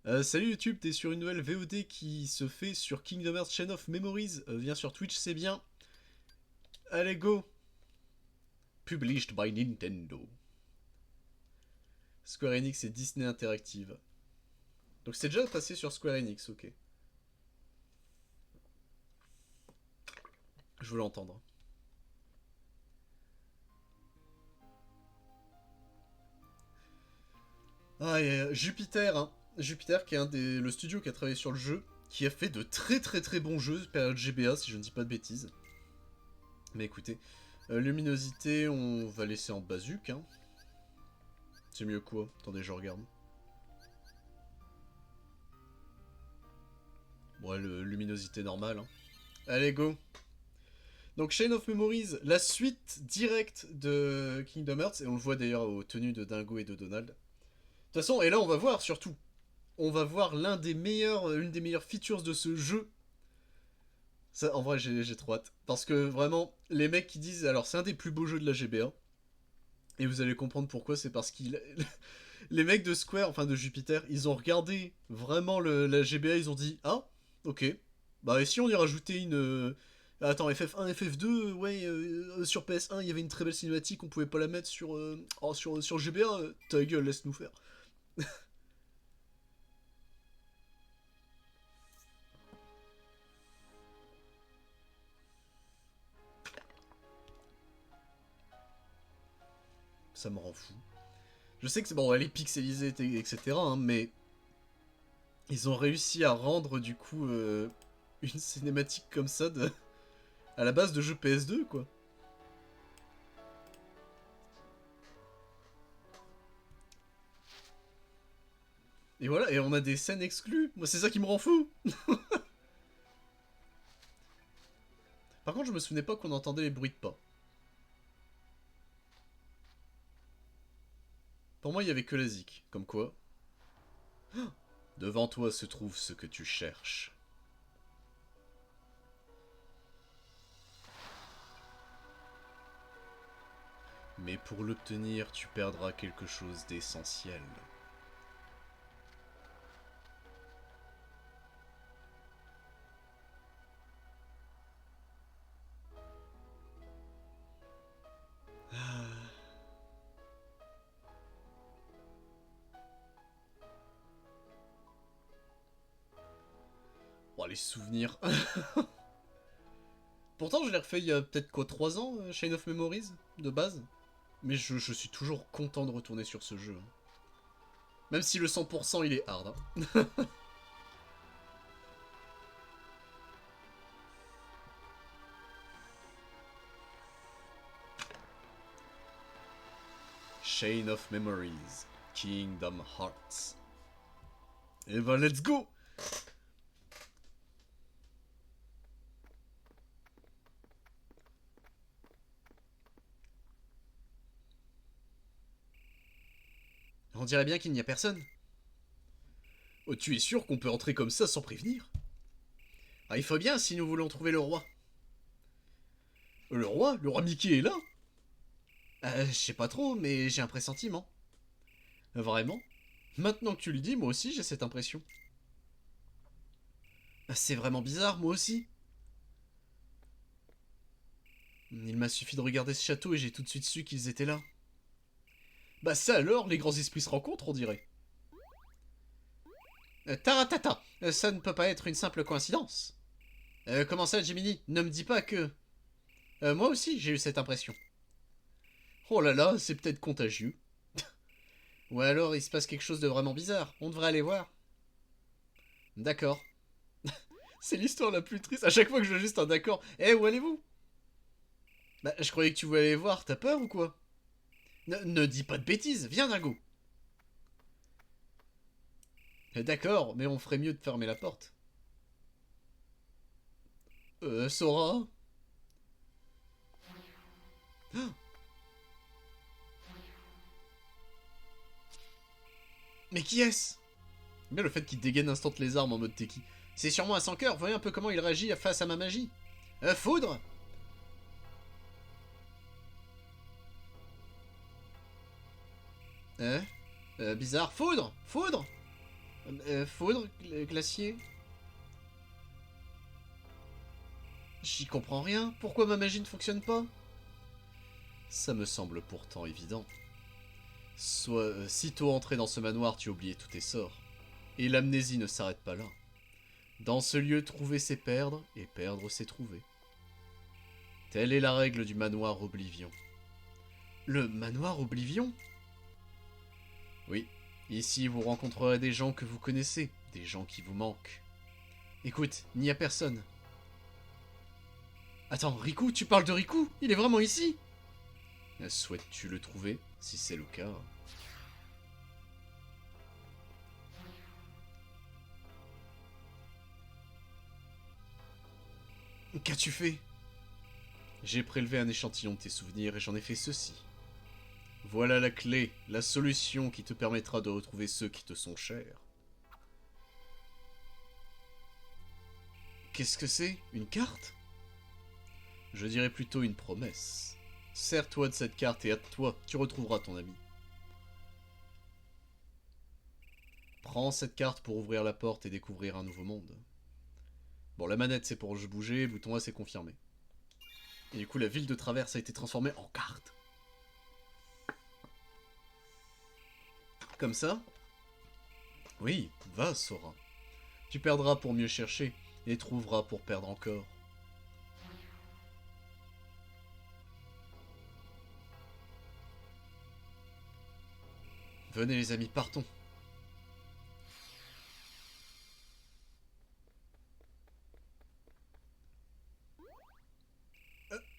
Salut YouTube, t'es sur une nouvelle VOD qui se fait sur Kingdom Hearts Chain of Memories. Viens sur Twitch, c'est bien. Allez, go! Published by Nintendo. Square Enix et Disney Interactive. Donc c'est déjà passé sur Square Enix, ok. Je veux l'entendre. Ah, et Jupiter, hein. Jupiter qui est le studio qui a travaillé sur le jeu, qui a fait de très très très bons jeux, période GBA si je ne dis pas de bêtises. Mais écoutez, luminosité, on va laisser en basique, hein. C'est mieux quoi? Attendez, je regarde. Ouais, luminosité normale, hein. Allez, go! Donc Chain of Memories, la suite directe de Kingdom Hearts, et on le voit d'ailleurs aux tenues de Dingo et de Donald. De toute façon, et là on va voir surtout, on va voir l'une des meilleures features de ce jeu. Ça, en vrai, j'ai trop hâte. Parce que vraiment, les mecs qui disent, alors c'est un des plus beaux jeux de la GBA, et vous allez comprendre pourquoi, c'est parce qu'ils... les mecs de Square, enfin de Jupiter, ils ont regardé vraiment la GBA, ils ont dit, ah, ok, bah et si on y rajoutait une... Attends, FF1, FF2, ouais, sur PS1, il y avait une très belle cinématique, on pouvait pas la mettre sur, sur GBA, ta gueule, laisse-nous faire. Ça me rend fou. Je sais que c'est bon, elle est pixelisée, etc., hein, mais ils ont réussi à rendre du coup une cinématique comme ça à la base de jeux PS2, quoi. Et voilà, et on a des scènes exclues. Moi, c'est ça qui me rend fou. Par contre, je me souvenais pas qu'on entendait les bruits de pas. Pour moi, il y avait que la zik. Comme quoi. Devant toi se trouve ce que tu cherches. Mais pour l'obtenir, tu perdras quelque chose d'essentiel. Oh, les souvenirs. Pourtant, je l'ai refait il y a peut-être quoi, 3 ans, Chain of Memories, de base. Mais je suis toujours content de retourner sur ce jeu. Même si le 100% il est hard. Hein. Chain of Memories, Kingdom Hearts. Et bah, let's go! On dirait bien qu'il n'y a personne. Oh, tu es sûr qu'on peut entrer comme ça sans prévenir? Ah, il faut bien si nous voulons trouver le roi. Le roi? Le roi Mickey est là? Je sais pas trop, mais j'ai un pressentiment. Vraiment? Maintenant que tu le dis, moi aussi j'ai cette impression. C'est vraiment bizarre, moi aussi. Il m'a suffi de regarder ce château et j'ai tout de suite su qu'ils étaient là. Bah ça alors, les grands esprits se rencontrent, on dirait. Taratata, ça ne peut pas être une simple coïncidence. Comment ça, Jiminy? Ne me dis pas que... moi aussi, j'ai eu cette impression. Oh là là, c'est peut-être contagieux. Ou alors, il se passe quelque chose de vraiment bizarre. On devrait aller voir. D'accord. C'est l'histoire la plus triste. À chaque fois que je veux juste un d'accord. Eh, où allez-vous? Bah, je croyais que tu voulais aller voir. T'as peur ou quoi? Ne dis pas de bêtises. Viens, Dingo. D'accord, mais on ferait mieux de fermer la porte. Sora? Mais qui est-ce? Bien le fait qu'il dégaine instant les armes en mode Teki. C'est sûrement un sans cœur, voyez un peu comment il réagit face à ma magie. Foudre? Bizarre. Foudre? Foudre? Foudre, glacier. J'y comprends rien. Pourquoi ma magie ne fonctionne pas? Ça me semble pourtant évident. Sitôt entré dans ce manoir, tu as oublié tous tes sorts. Et l'amnésie ne s'arrête pas là. Dans ce lieu, trouver c'est perdre, et perdre c'est trouver. Telle est la règle du manoir Oblivion. Le manoir Oblivion? Oui, ici vous rencontrerez des gens que vous connaissez, des gens qui vous manquent. Écoute, il n'y a personne. Attends, Riku, tu parles de Riku? Il est vraiment ici? Souhaites-tu le trouver, si c'est le cas? Qu'as-tu fait? J'ai prélevé un échantillon de tes souvenirs et j'en ai fait ceci. Voilà la clé, la solution qui te permettra de retrouver ceux qui te sont chers. Qu'est-ce que c'est? Une carte? Je dirais plutôt une promesse. Sers-toi de cette carte et hâte-toi, tu retrouveras ton ami. Prends cette carte pour ouvrir la porte et découvrir un nouveau monde. Bon, la manette c'est pour bouger, bouton A c'est confirmé. Et du coup la ville de Traverse a été transformée en carte. Comme ça? Oui, va Sora. Tu perdras pour mieux chercher, et trouveras pour perdre encore. Venez les amis, partons.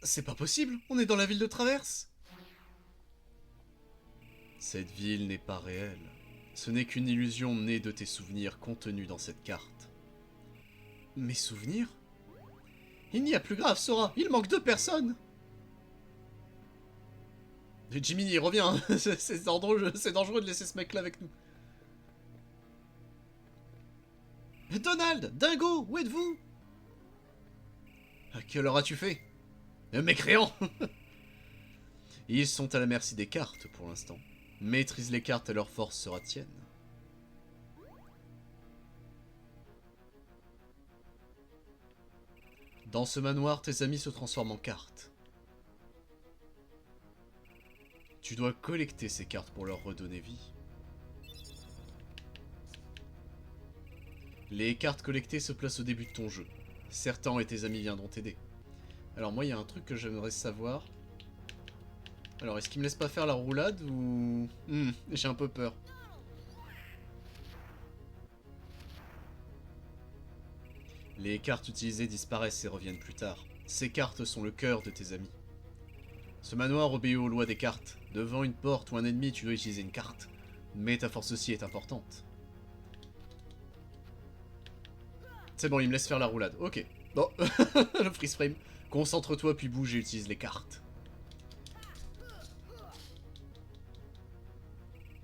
C'est pas possible, on est dans la ville de Traverse. Cette ville n'est pas réelle. Ce n'est qu'une illusion née de tes souvenirs contenus dans cette carte. Mes souvenirs? Il n'y a plus grave, Sora, il manque 2 personnes. Jiminy, reviens, c'est dangereux de laisser ce mec-là avec nous. Donald, Dingo, où êtes-vous? À quelle heure as-tu fait? Mécréant. Ils sont à la merci des cartes pour l'instant. Maîtrise les cartes et leur force sera tienne. Dans ce manoir, tes amis se transforment en cartes. Tu dois collecter ces cartes pour leur redonner vie. Les cartes collectées se placent au début de ton jeu. Certains et tes amis viendront t'aider. Alors moi, il y a un truc que j'aimerais savoir. Alors, est-ce qu'il me laisse pas faire la roulade ou... j'ai un peu peur. Les cartes utilisées disparaissent et reviennent plus tard. Ces cartes sont le cœur de tes amis. Ce manoir obéit aux lois des cartes. Devant une porte ou un ennemi, tu dois utiliser une carte. Mais ta force aussi est importante. C'est bon, il me laisse faire la roulade. Ok. Bon, le freeze frame. Concentre-toi puis bouge et utilise les cartes.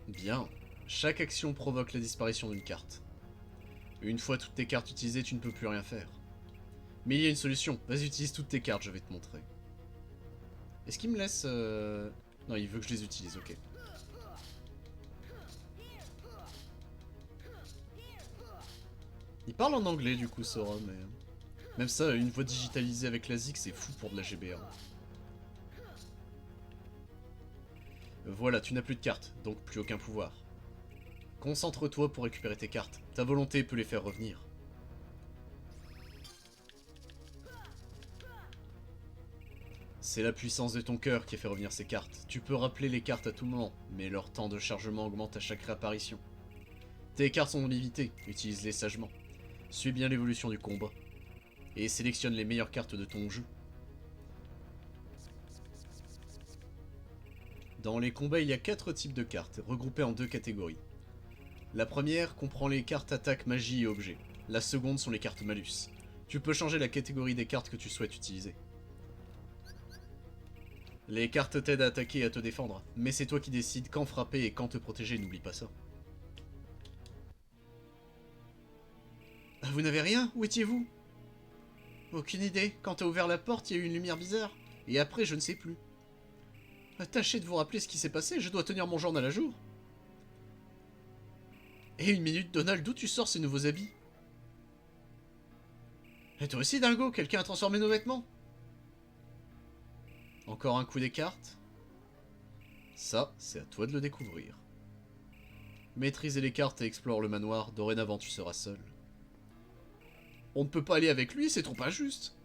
Bien. Chaque action provoque la disparition d'une carte. Une fois toutes tes cartes utilisées, tu ne peux plus rien faire. Mais il y a une solution. Vas-y, utilise toutes tes cartes, je vais te montrer. Est-ce qu'il me laisse... Non, il veut que je les utilise, ok. Il parle en anglais, du coup, Sora, mais... Même ça, une voix digitalisée avec la ZIC, c'est fou pour de la GBA. Voilà, tu n'as plus de cartes, donc plus aucun pouvoir. Concentre-toi pour récupérer tes cartes. Ta volonté peut les faire revenir. C'est la puissance de ton cœur qui a fait revenir ces cartes. Tu peux rappeler les cartes à tout moment, mais leur temps de chargement augmente à chaque réapparition. Tes cartes sont limitées, utilise-les sagement. Suis bien l'évolution du combat. Et sélectionne les meilleures cartes de ton jeu. Dans les combats, il y a 4 types de cartes, regroupées en 2 catégories. La première comprend les cartes attaque, magie et objets. La seconde sont les cartes malus. Tu peux changer la catégorie des cartes que tu souhaites utiliser. Les cartes t'aident à attaquer et à te défendre, mais c'est toi qui décides quand frapper et quand te protéger, n'oublie pas ça. Vous n'avez rien? Où étiez-vous? Aucune idée. Quand t'as ouvert la porte, il y a eu une lumière bizarre. Et après, je ne sais plus. Tâchez de vous rappeler ce qui s'est passé, je dois tenir mon journal à jour. Et une minute, Donald, d'où tu sors ces nouveaux habits? Et toi aussi, Dingo, quelqu'un a transformé nos vêtements? Encore un coup des cartes? Ça, c'est à toi de le découvrir. Maîtriser les cartes et explore le manoir, dorénavant tu seras seul. On ne peut pas aller avec lui, c'est trop injuste.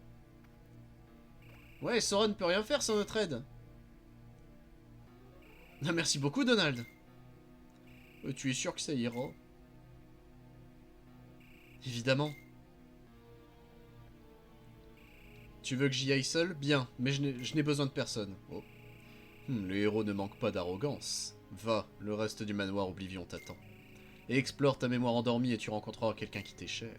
Ouais, Sora ne peut rien faire sans notre aide. Ah, merci beaucoup, Donald. Tu es sûr que ça ira? Évidemment. Tu veux que j'y aille seul? Bien, mais je n'ai besoin de personne. Oh. Le héros ne manque pas d'arrogance. Va, le reste du manoir Oblivion t'attend. Et explore ta mémoire endormie et tu rencontreras quelqu'un qui t'est cher.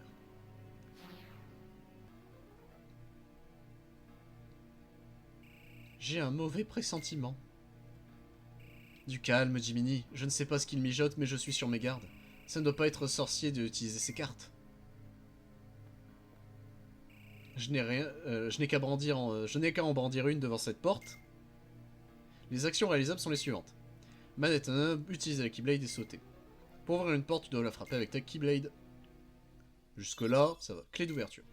J'ai un mauvais pressentiment. Du calme, Jiminy. Je ne sais pas ce qu'il mijote, mais je suis sur mes gardes. Ça ne doit pas être sorcier d'utiliser ces cartes. Je n'ai qu'à en brandir une devant cette porte. Les actions réalisables sont les suivantes. Manette 1, utiliser la Keyblade et sauter. Pour ouvrir une porte, tu dois la frapper avec ta Keyblade. Jusque là, ça va. Clé d'ouverture.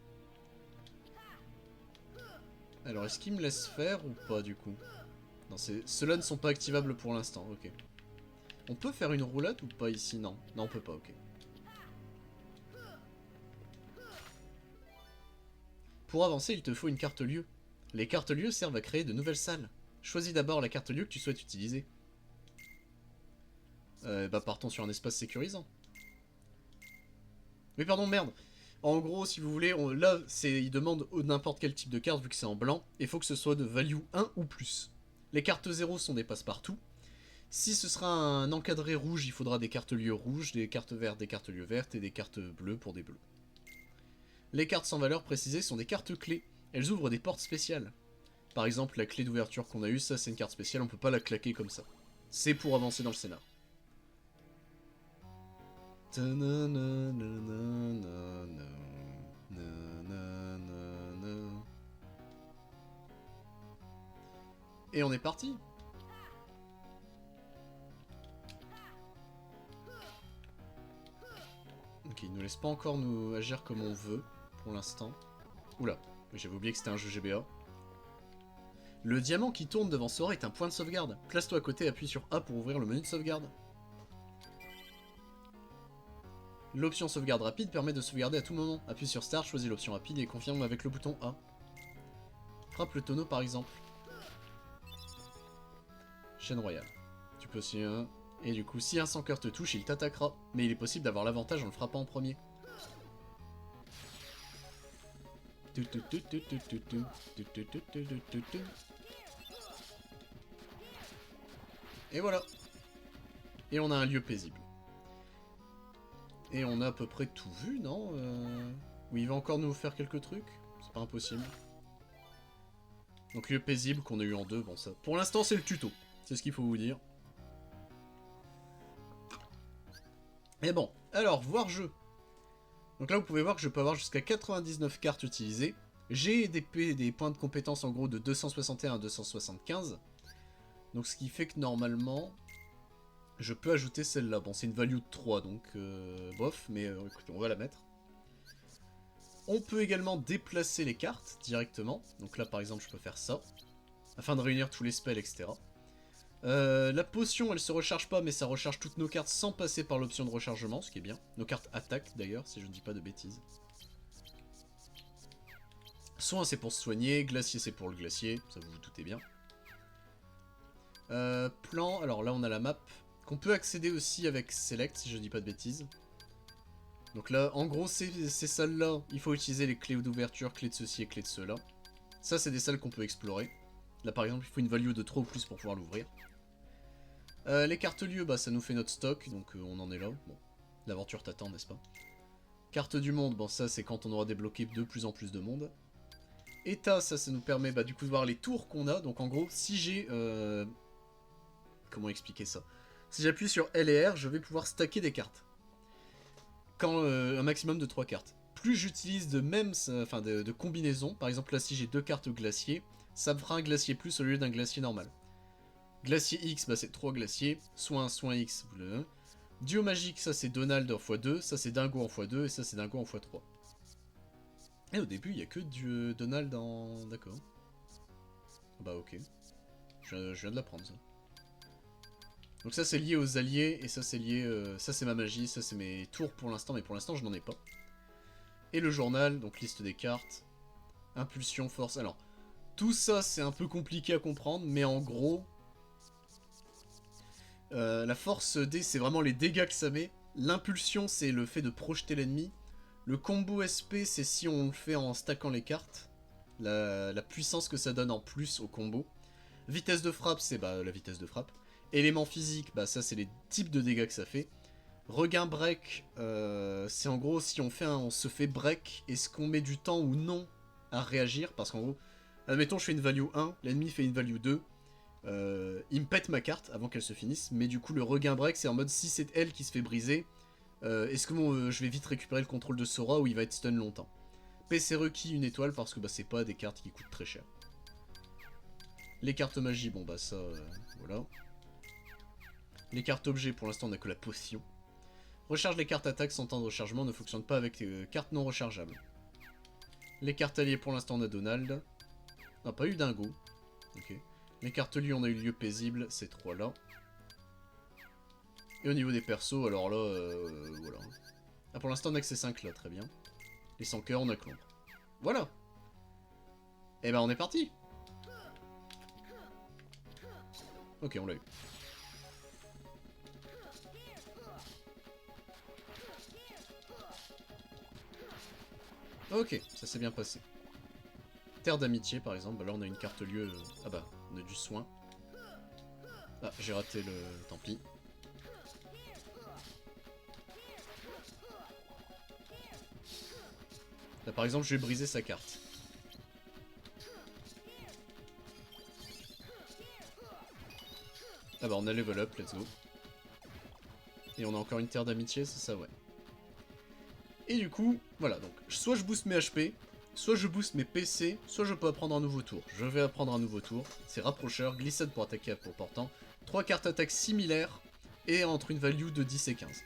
Alors, est-ce qu'il me laisse faire ou pas, du coup? Non, ceux-là ne sont pas activables pour l'instant, ok. On peut faire une roulade ou pas ici? Non. Non, on peut pas, ok. Pour avancer, il te faut une carte lieu. Les cartes lieux servent à créer de nouvelles salles. Choisis d'abord la carte lieu que tu souhaites utiliser. Bah partons sur un espace sécurisant. Oui, pardon, merde. En gros, si vous voulez, là, il demande n'importe quel type de carte vu que c'est en blanc. Il faut que ce soit de value 1 ou plus. Les cartes 0 sont des passe-partout. Si ce sera un encadré rouge, il faudra des cartes lieux rouges, des cartes vertes, des cartes lieux vertes et des cartes bleues pour des bleus. Les cartes sans valeur précisée sont des cartes clés. Elles ouvrent des portes spéciales. Par exemple, la clé d'ouverture qu'on a eue, ça c'est une carte spéciale, on peut pas la claquer comme ça. C'est pour avancer dans le scénar. Et on est parti. Ok, il nous laisse pas encore nous agir comme on veut, pour l'instant. Oula, j'avais oublié que c'était un jeu GBA. Le diamant qui tourne devant Sora est un point de sauvegarde. Place-toi à côté et appuie sur A pour ouvrir le menu de sauvegarde. L'option sauvegarde rapide permet de sauvegarder à tout moment. Appuie sur Start, choisis l'option rapide et confirme avec le bouton A. Frappe le tonneau par exemple. Chaîne royale. Tu peux aussi un... Et du coup, si un sans cœur te touche, il t'attaquera. Mais il est possible d'avoir l'avantage en le frappant en premier. Et voilà. Et on a un lieu paisible. Et on a à peu près tout vu, non Oui, il va encore nous faire quelques trucs. C'est pas impossible. Donc lieu paisible qu'on a eu en 2, bon ça... Pour l'instant, c'est le tuto. C'est ce qu'il faut vous dire. Et bon, alors, voir jeu. Donc là, vous pouvez voir que je peux avoir jusqu'à 99 cartes utilisées. J'ai des points de compétence en gros de 261 à 275. Donc ce qui fait que normalement, je peux ajouter celle-là. Bon, c'est une value de 3, donc bof, mais écoutez, on va la mettre. On peut également déplacer les cartes directement. Donc là, par exemple, je peux faire ça. Afin de réunir tous les spells, etc. La potion, elle se recharge pas, mais ça recharge toutes nos cartes sans passer par l'option de rechargement, ce qui est bien. Nos cartes attaque, d'ailleurs, si je ne dis pas de bêtises. Soin, c'est pour se soigner. Glacier, c'est pour le glacier. Ça, vous vous doutez bien. Plan, alors là, on a la map. Qu'on peut accéder aussi avec Select, si je dis pas de bêtises. Donc là, en gros, ces salles-là, il faut utiliser les clés d'ouverture, clés de ceci et clés de cela. Ça, c'est des salles qu'on peut explorer. Là, par exemple, il faut une value de 3 ou plus pour pouvoir l'ouvrir. Les cartes lieux, bah, ça nous fait notre stock, donc on en est là. Bon, l'aventure t'attend, n'est-ce pas? Carte du monde, bon, ça, c'est quand on aura débloqué de plus en plus de monde. État, ça nous permet, bah, du coup, de voir les tours qu'on a. Donc, en gros, si j'ai... Comment expliquer ça? Si j'appuie sur L et R, je vais pouvoir stacker des cartes. Quand un maximum de 3 cartes. Plus j'utilise de combinaisons, par exemple là si j'ai 2 cartes glacier, ça me fera un glacier plus au lieu d'un glacier normal. Glacier X, bah c'est 3 glaciers, soin X, Duo magique, ça c'est Donald en x2, ça c'est Dingo en x2, et ça c'est Dingo en x3. Et au début, il n'y a que du Donald en... D'accord. Bah ok. Je viens de l'apprendre, ça. Donc ça c'est lié aux alliés, et ça c'est lié... ça c'est ma magie, ça c'est mes tours pour l'instant, mais pour l'instant je n'en ai pas. Et le journal, donc liste des cartes. Impulsion, force... Alors, tout ça c'est un peu compliqué à comprendre, mais en gros... la force D c'est vraiment les dégâts que ça met. L'impulsion c'est le fait de projeter l'ennemi. Le combo SP c'est si on le fait en stackant les cartes. La puissance que ça donne en plus au combo. Vitesse de frappe c'est bah, la vitesse de frappe. Élément physique, bah ça c'est les types de dégâts que ça fait. Regain break, c'est en gros si on se fait break, est-ce qu'on met du temps ou non à réagir? Parce qu'en gros, admettons je fais une value 1, l'ennemi fait une value 2. Il me pète ma carte avant qu'elle se finisse, mais du coup le regain break c'est en mode si c'est elle qui se fait briser, est-ce que je vais vite récupérer le contrôle de Sora ou il va être stun longtemps? PC requis une étoile parce que bah, c'est pas des cartes qui coûtent très cher. Les cartes magie, bon bah ça, voilà. Les cartes objets, pour l'instant on a que la potion. Recharge les cartes attaque sans temps de rechargement, ne fonctionne pas avec les cartes non rechargeables. Les cartes alliées, pour l'instant on a Donald. Non, pas eu Dingo. Ok. Les cartes liées, on a eu lieu paisible, ces trois là. Et au niveau des persos, alors là, voilà. Ah, pour l'instant on a que ces 5 là, très bien. Les 100 cœurs, on a que l'ombre. Voilà. Et ben on est parti. Ok, on l'a eu. Ok, ça s'est bien passé. Terre d'amitié par exemple, bah là on a une carte lieu... Ah bah, on a du soin. Ah, j'ai raté le... Tant pis. Là par exemple je vais briser sa carte. Ah bah on a level up, let's go. Et on a encore une terre d'amitié, c'est ça, ouais. Et du coup, voilà, donc soit je booste mes HP, soit je booste mes PC, soit je peux apprendre un nouveau tour. Je vais apprendre un nouveau tour. C'est rapprocheur, glissade pour attaquer à pour portant, 3 cartes attaque similaires, et entre une value de 10 et 15.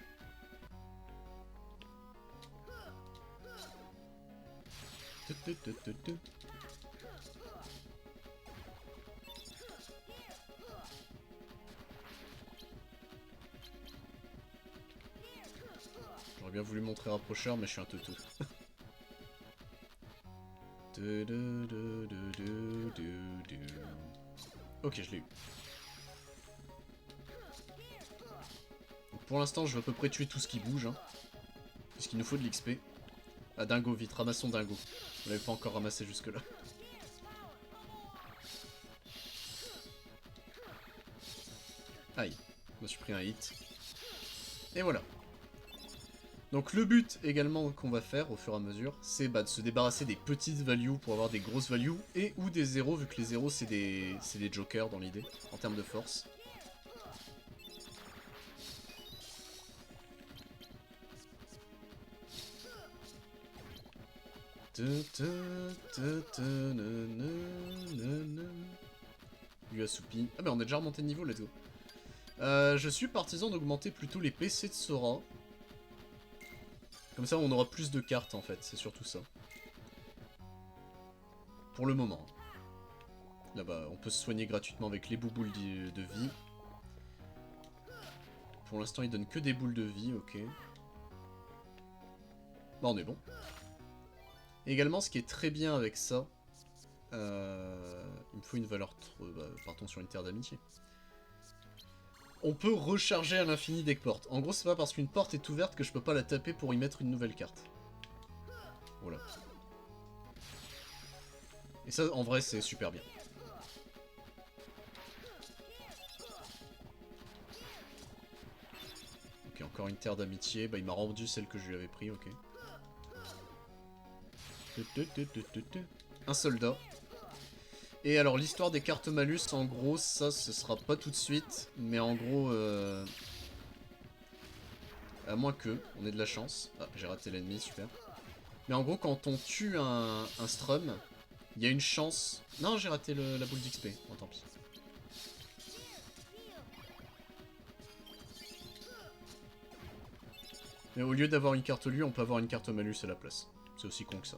J'aurais bien voulu montrer rapprocheur, mais je suis un toutou. Ok, je l'ai eu. Donc pour l'instant, je vais à peu près tuer tout ce qui bouge. Hein, puisqu'il nous faut de l'XP. Ah, Dingo, vite, ramassons Dingo. On l'avait pas encore ramassé jusque-là. Aïe, je me suis pris un hit. Et voilà. Donc le but également qu'on va faire au fur et à mesure, c'est bah, de se débarrasser des petites values pour avoir des grosses values, et ou des zéros, vu que les zéros c'est des jokers dans l'idée, en termes de force. Lui assoupi. Ah bah on est déjà remonté de niveau, let's go. Je suis partisan d'augmenter plutôt les PC de Sora. Comme ça on aura plus de cartes en fait, c'est surtout ça. Pour le moment. Là-bas, on peut se soigner gratuitement avec les bouboules de vie. Pour l'instant, il donne que des boules de vie, ok. Bah, on est bon. Et également, ce qui est très bien avec ça, il me faut une valeur... Bah, partons sur une terre d'amitié. On peut recharger à l'infini des portes. En gros, c'est pas parce qu'une porte est ouverte que je peux pas la taper pour y mettre une nouvelle carte. Voilà. Et ça, en vrai, c'est super bien. Ok, encore une terre d'amitié. Bah, il m'a rendu celle que je lui avais pris, ok. Un soldat. Et alors, l'histoire des cartes malus, en gros, ça, ce sera pas tout de suite. Mais en gros, à moins que, on ait de la chance. Ah, j'ai raté l'ennemi, super. Mais en gros, quand on tue un strum, il y a une chance... Non, j'ai raté la boule d'XP. Bon, tant pis. Mais au lieu d'avoir une carte lui, on peut avoir une carte malus à la place. C'est aussi con que ça.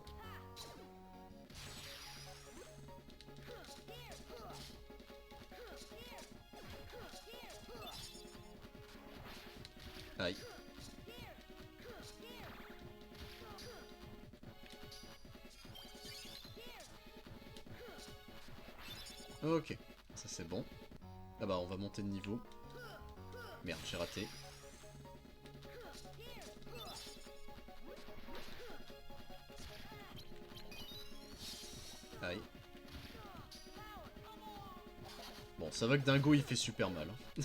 Aïe. Ok, ça c'est bon. Ah bah on va monter de niveau. Merde, j'ai raté. Aïe. Bon, ça va que Dingo il fait super mal. Hein.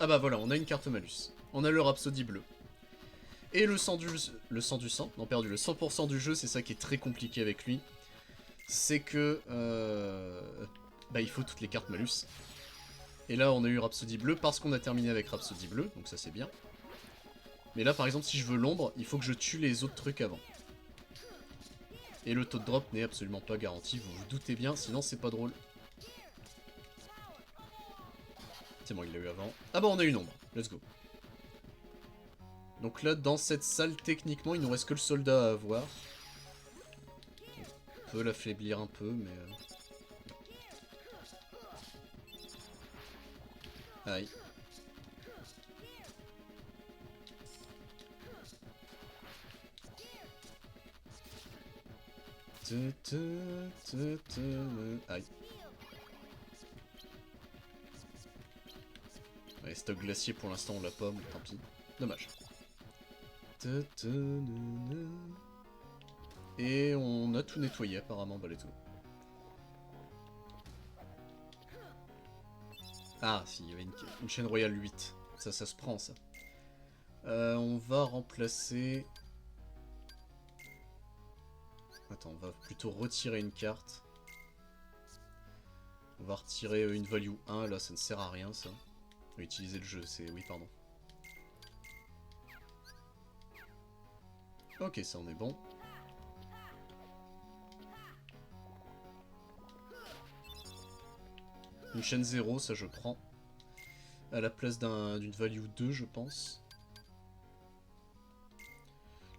Ah bah voilà, on a une carte malus. On a le Rhapsody bleu. Et le sang du sang, non perdu, le 100% du jeu, c'est ça qui est très compliqué avec lui. C'est que bah il faut toutes les cartes malus. Et là on a eu Rhapsody bleu parce qu'on a terminé avec Rhapsody bleu, donc ça c'est bien. Mais là par exemple si je veux l'ombre, il faut que je tue les autres trucs avant. Et le taux de drop n'est absolument pas garanti, vous vous doutez bien, sinon c'est pas drôle. C'est bon, il l'a eu avant. Ah bah on a une ombre, let's go. Donc là, dans cette salle, techniquement, il nous reste que le soldat à avoir. On peut l'affaiblir un peu, mais... Aïe. Aïe. Ouais, stock glacier pour l'instant on l'a pas, mais tant pis. Dommage. Et on a tout nettoyé apparemment, bah les tout. Ah, si, il y avait une chaîne royale 8. Ça se prend, ça. On va remplacer... Attends, on va plutôt retirer une carte. On va retirer une value 1, là ça ne sert à rien, ça. On va utiliser le jeu, c'est... Oui, pardon. Ok, ça on est bon. Une chaîne 0, ça je prends. À la place d'une value 2, je pense.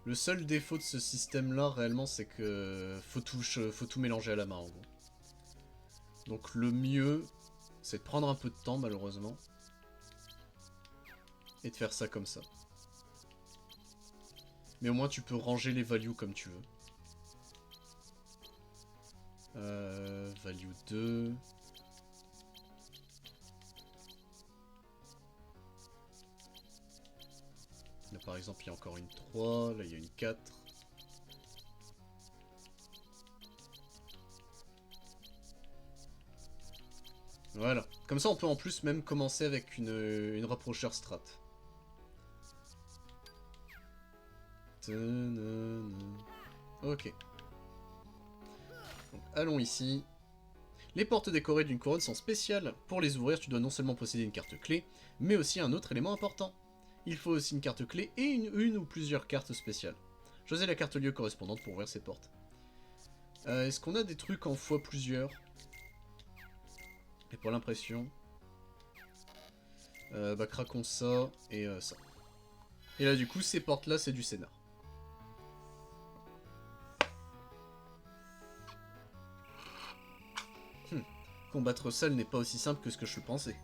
Le seul défaut de ce système-là, réellement, c'est que faut tout mélanger à la main, en gros. Donc le mieux, c'est de prendre un peu de temps, malheureusement. Et de faire ça comme ça. Mais au moins, tu peux ranger les values comme tu veux. Value 2... Là par exemple il y a encore une 3, là il y a une 4. Voilà. Comme ça on peut en plus même commencer avec une rapprocheur strat. Ok. Donc, allons ici. Les portes décorées d'une couronne sont spéciales. Pour les ouvrir, tu dois non seulement posséder une carte clé, mais aussi un autre élément important. Il faut aussi une carte clé et une ou plusieurs cartes spéciales. Choisis la carte lieu correspondante pour ouvrir ces portes. Est-ce qu'on a des trucs en fois plusieurs? Et pour l'impression... bah craquons ça et ça. Et là du coup, ces portes-là, c'est du scénar. Combattre seul n'est pas aussi simple que ce que je pensais.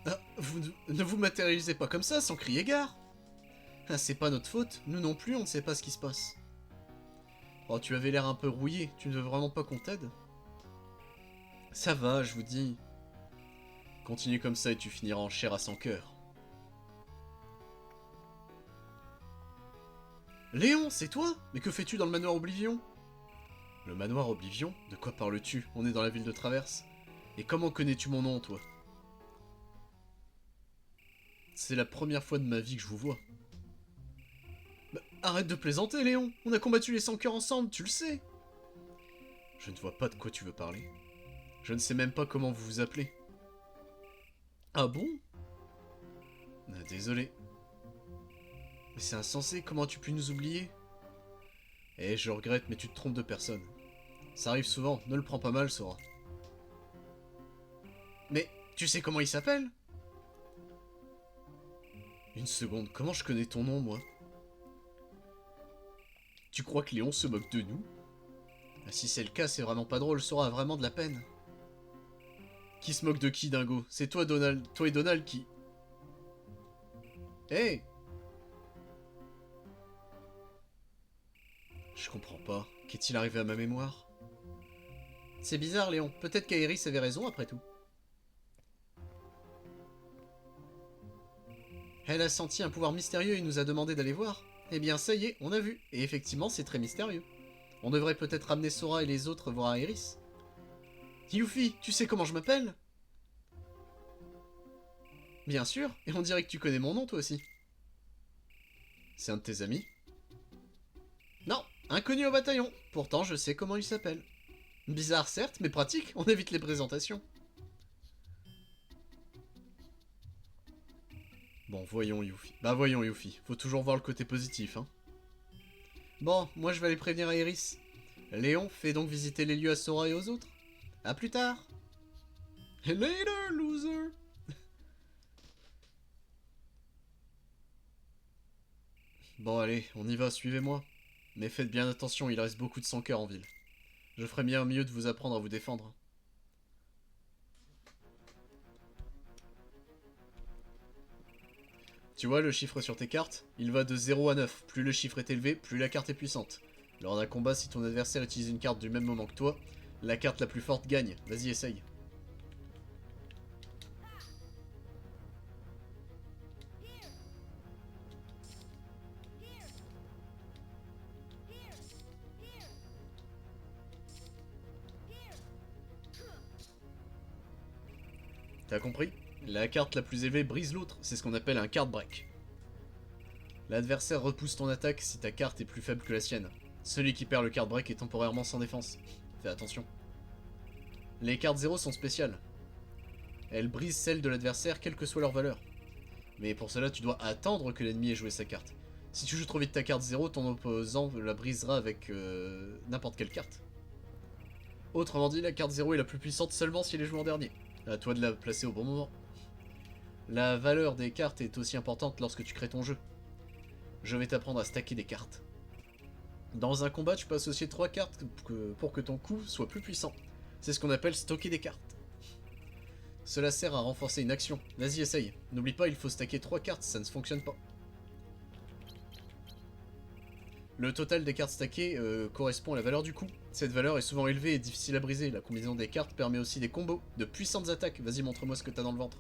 Ah, vous ne vous matérialisez pas comme ça, sans crier gare. Ah, c'est pas notre faute, nous non plus, on ne sait pas ce qui se passe. Oh, tu avais l'air un peu rouillé, tu ne veux vraiment pas qu'on t'aide? Ça va, je vous dis. Continue comme ça et tu finiras en chair à 100 cœurs. Léon, c'est toi? Mais que fais-tu dans le manoir Oblivion? Le manoir Oblivion? De quoi parles-tu? On est dans la ville de Traverse. Et comment connais-tu mon nom, toi? C'est la première fois de ma vie que je vous vois. Bah, arrête de plaisanter, Léon. On a combattu les 100 cœurs ensemble, tu le sais. Je ne vois pas de quoi tu veux parler. Je ne sais même pas comment vous vous appelez. Ah bon? Désolé. Mais c'est insensé, comment tu peux nous oublier? Eh, je regrette, mais tu te trompes de personne. Ça arrive souvent, ne le prends pas mal, Sora. Mais, tu sais comment il s'appelle? Une seconde, comment je connais ton nom, moi? Tu crois que Léon se moque de nous? Ah, si c'est le cas, c'est vraiment pas drôle, Sora a vraiment de la peine. Qui se moque de qui, dingo? C'est toi, Donald. Toi et Donald qui... Hey! Je comprends pas. Qu'est-il arrivé à ma mémoire? C'est bizarre, Léon. Peut-être qu'Aéris avait raison, après tout. Elle a senti un pouvoir mystérieux et nous a demandé d'aller voir. Eh bien, ça y est, on a vu. Et effectivement, c'est très mystérieux. On devrait peut-être ramener Sora et les autres voir Aéris. Yuffie, tu sais comment je m'appelle? Bien sûr, et on dirait que tu connais mon nom, toi aussi. C'est un de tes amis? Non, inconnu au bataillon. Pourtant, je sais comment il s'appelle. Bizarre, certes, mais pratique, on évite les présentations. Bon, voyons, Yuffie. Bah voyons, Yuffie. Faut toujours voir le côté positif, hein. Bon, moi je vais aller prévenir Aéris. Léon, fais donc visiter les lieux à Sora et aux autres. À plus tard. Later, loser. Bon, allez, on y va, suivez-moi. Mais faites bien attention, il reste beaucoup de sang cœur en ville. Je ferai bien mieux de vous apprendre à vous défendre. Tu vois le chiffre sur tes cartes? Il va de 0 à 9. Plus le chiffre est élevé, plus la carte est puissante. Lors d'un combat, si ton adversaire utilise une carte du même moment que toi, la carte la plus forte gagne. Vas-y, essaye. T'as compris? La carte la plus élevée brise l'autre, c'est ce qu'on appelle un card break. L'adversaire repousse ton attaque si ta carte est plus faible que la sienne. Celui qui perd le card break est temporairement sans défense. Fais attention. Les cartes 0 sont spéciales. Elles brisent celles de l'adversaire quelle que soit leur valeur. Mais pour cela, tu dois attendre que l'ennemi ait joué sa carte. Si tu joues trop vite ta carte 0, ton opposant la brisera avec n'importe quelle carte. Autrement dit, la carte 0 est la plus puissante seulement si elle est jouée en dernier. À toi de la placer au bon moment. La valeur des cartes est aussi importante lorsque tu crées ton jeu. Je vais t'apprendre à stacker des cartes. Dans un combat, tu peux associer 3 cartes pour que ton coup soit plus puissant. C'est ce qu'on appelle stocker des cartes. Cela sert à renforcer une action. Vas-y, essaye. N'oublie pas, il faut stacker 3 cartes, ça ne fonctionne pas. Le total des cartes stackées correspond à la valeur du coup. Cette valeur est souvent élevée et difficile à briser. La combinaison des cartes permet aussi des combos, de puissantes attaques. Vas-y, montre-moi ce que t'as dans le ventre.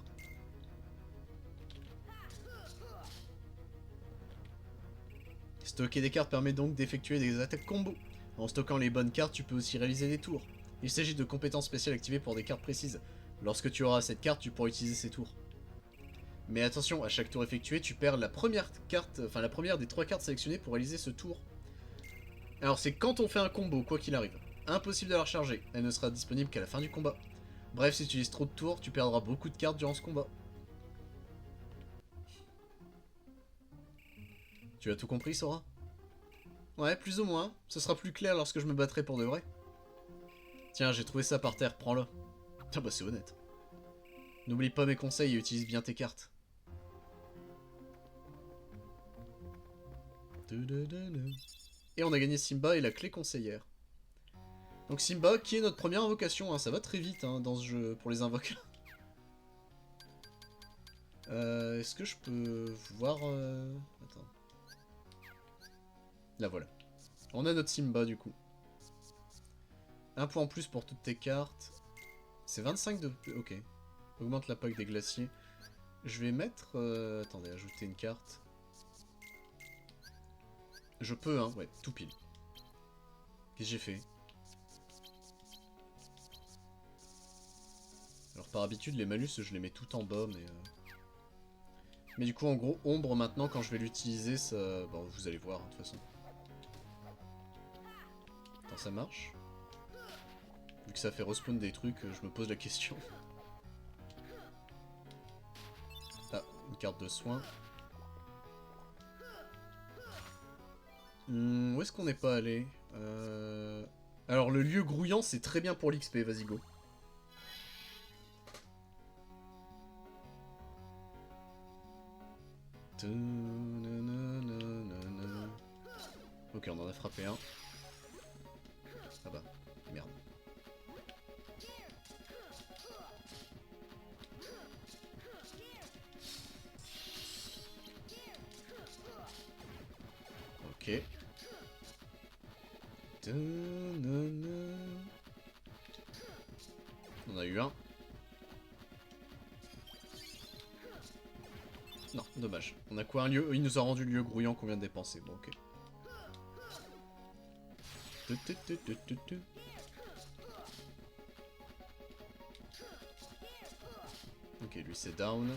Stocker des cartes permet donc d'effectuer des attaques combos. En stockant les bonnes cartes, tu peux aussi réaliser des tours. Il s'agit de compétences spéciales activées pour des cartes précises. Lorsque tu auras cette carte, tu pourras utiliser ces tours. Mais attention, à chaque tour effectué, tu perds la première carte, enfin la première des 3 cartes sélectionnées pour réaliser ce tour. Alors c'est quand on fait un combo, quoi qu'il arrive. Impossible de la recharger, elle ne sera disponible qu'à la fin du combat. Bref, si tu utilises trop de tours, tu perdras beaucoup de cartes durant ce combat. Tu as tout compris, Sora? Ouais, plus ou moins. Ce sera plus clair lorsque je me battrai pour de vrai. Tiens, j'ai trouvé ça par terre, prends-le. Ah bah c'est honnête. N'oublie pas mes conseils et utilise bien tes cartes. Et on a gagné Simba et la clé conseillère. Donc Simba, qui est notre première invocation, hein, ça va très vite hein, dans ce jeu pour les invoques. Est-ce que je peux voir... Attends. Là voilà. On a notre Simba du coup. Un point en plus pour toutes tes cartes. C'est 25 de... Ok. Augmente la POC des glaciers. Je vais mettre... Attendez, ajouter une carte. Je peux, hein, ouais, tout pile. Qu'est-ce que j'ai fait? Alors par habitude, les malus, je les mets tout en bas, mais... Mais du coup, en gros, ombre, maintenant, quand je vais l'utiliser, ça... Bon, vous allez voir, hein, de toute façon. Attends, ça marche? Vu que ça fait respawn des trucs, je me pose la question. Ah, une carte de soin. Où est-ce qu'on n'est pas allé Alors, le lieu grouillant, c'est très bien pour l'XP, vas-y, go. Ok, on en a frappé un. Ah bah, merde. Ok. On a eu un. Non, dommage. On a quoi un lieu? Il nous a rendu le lieu grouillant qu'on vient de dépenser. Bon, ok. Ok, lui c'est down.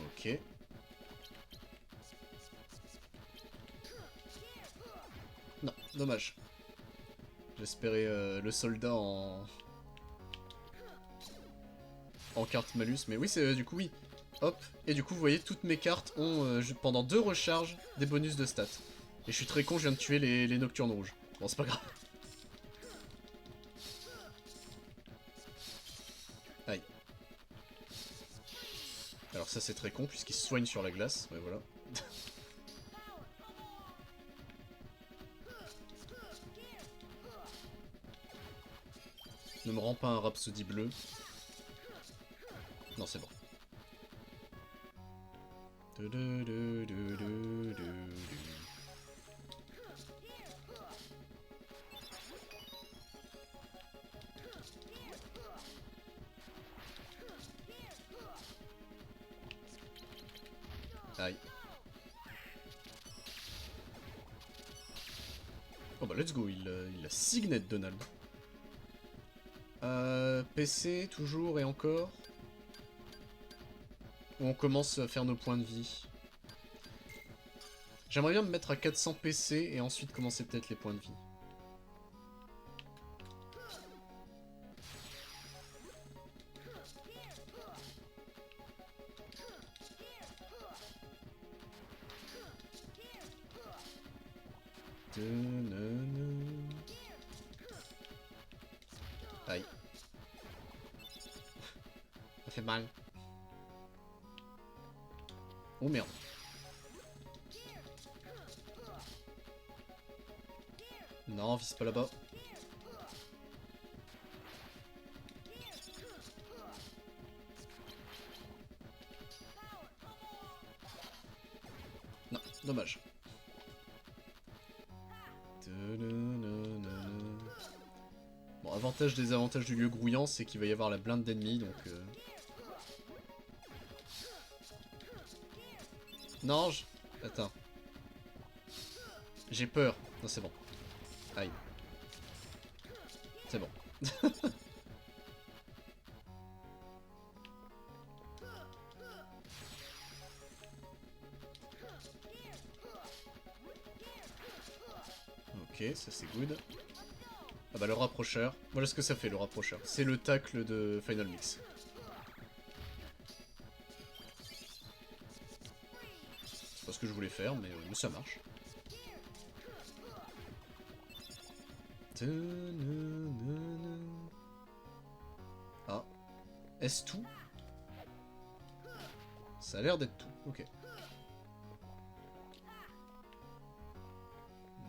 Ok. Non, dommage. J'espérais le soldat en carte malus, mais oui, c'est du coup, oui. Hop, et du coup, vous voyez, toutes mes cartes ont, pendant 2 recharges, des bonus de stats. Et je suis très con, je viens de tuer les nocturnes rouges. Bon, c'est pas grave. Aïe. Alors ça, c'est très con, puisqu'il se soigne sur la glace. Ouais, voilà. Ne me rends pas un Rhapsody bleu. Non, c'est bon. Aïe. Oh bah let's go, il a signet Donald. PC, toujours et encore. Ou on commence à faire nos points de vie. J'aimerais bien me mettre à 400 PC et ensuite commencer peut-être les points de vie. Aïe. Ça fait mal. Oh merde. Non, vise pas là-bas. Non, dommage. Bon, avantage des avantages du lieu grouillant, c'est qu'il va y avoir la blinde d'ennemis, donc... Non, je... Attends. J'ai peur. Non, c'est bon. Aïe. C'est bon. Ok, ça c'est good. Ah bah le rapprocheur. Voilà ce que ça fait le rapprocheur. C'est le tacle de Final Mix. C'est pas ce que je voulais faire, mais ça marche. Ah. Est-ce tout? Ça a l'air d'être tout. Ok.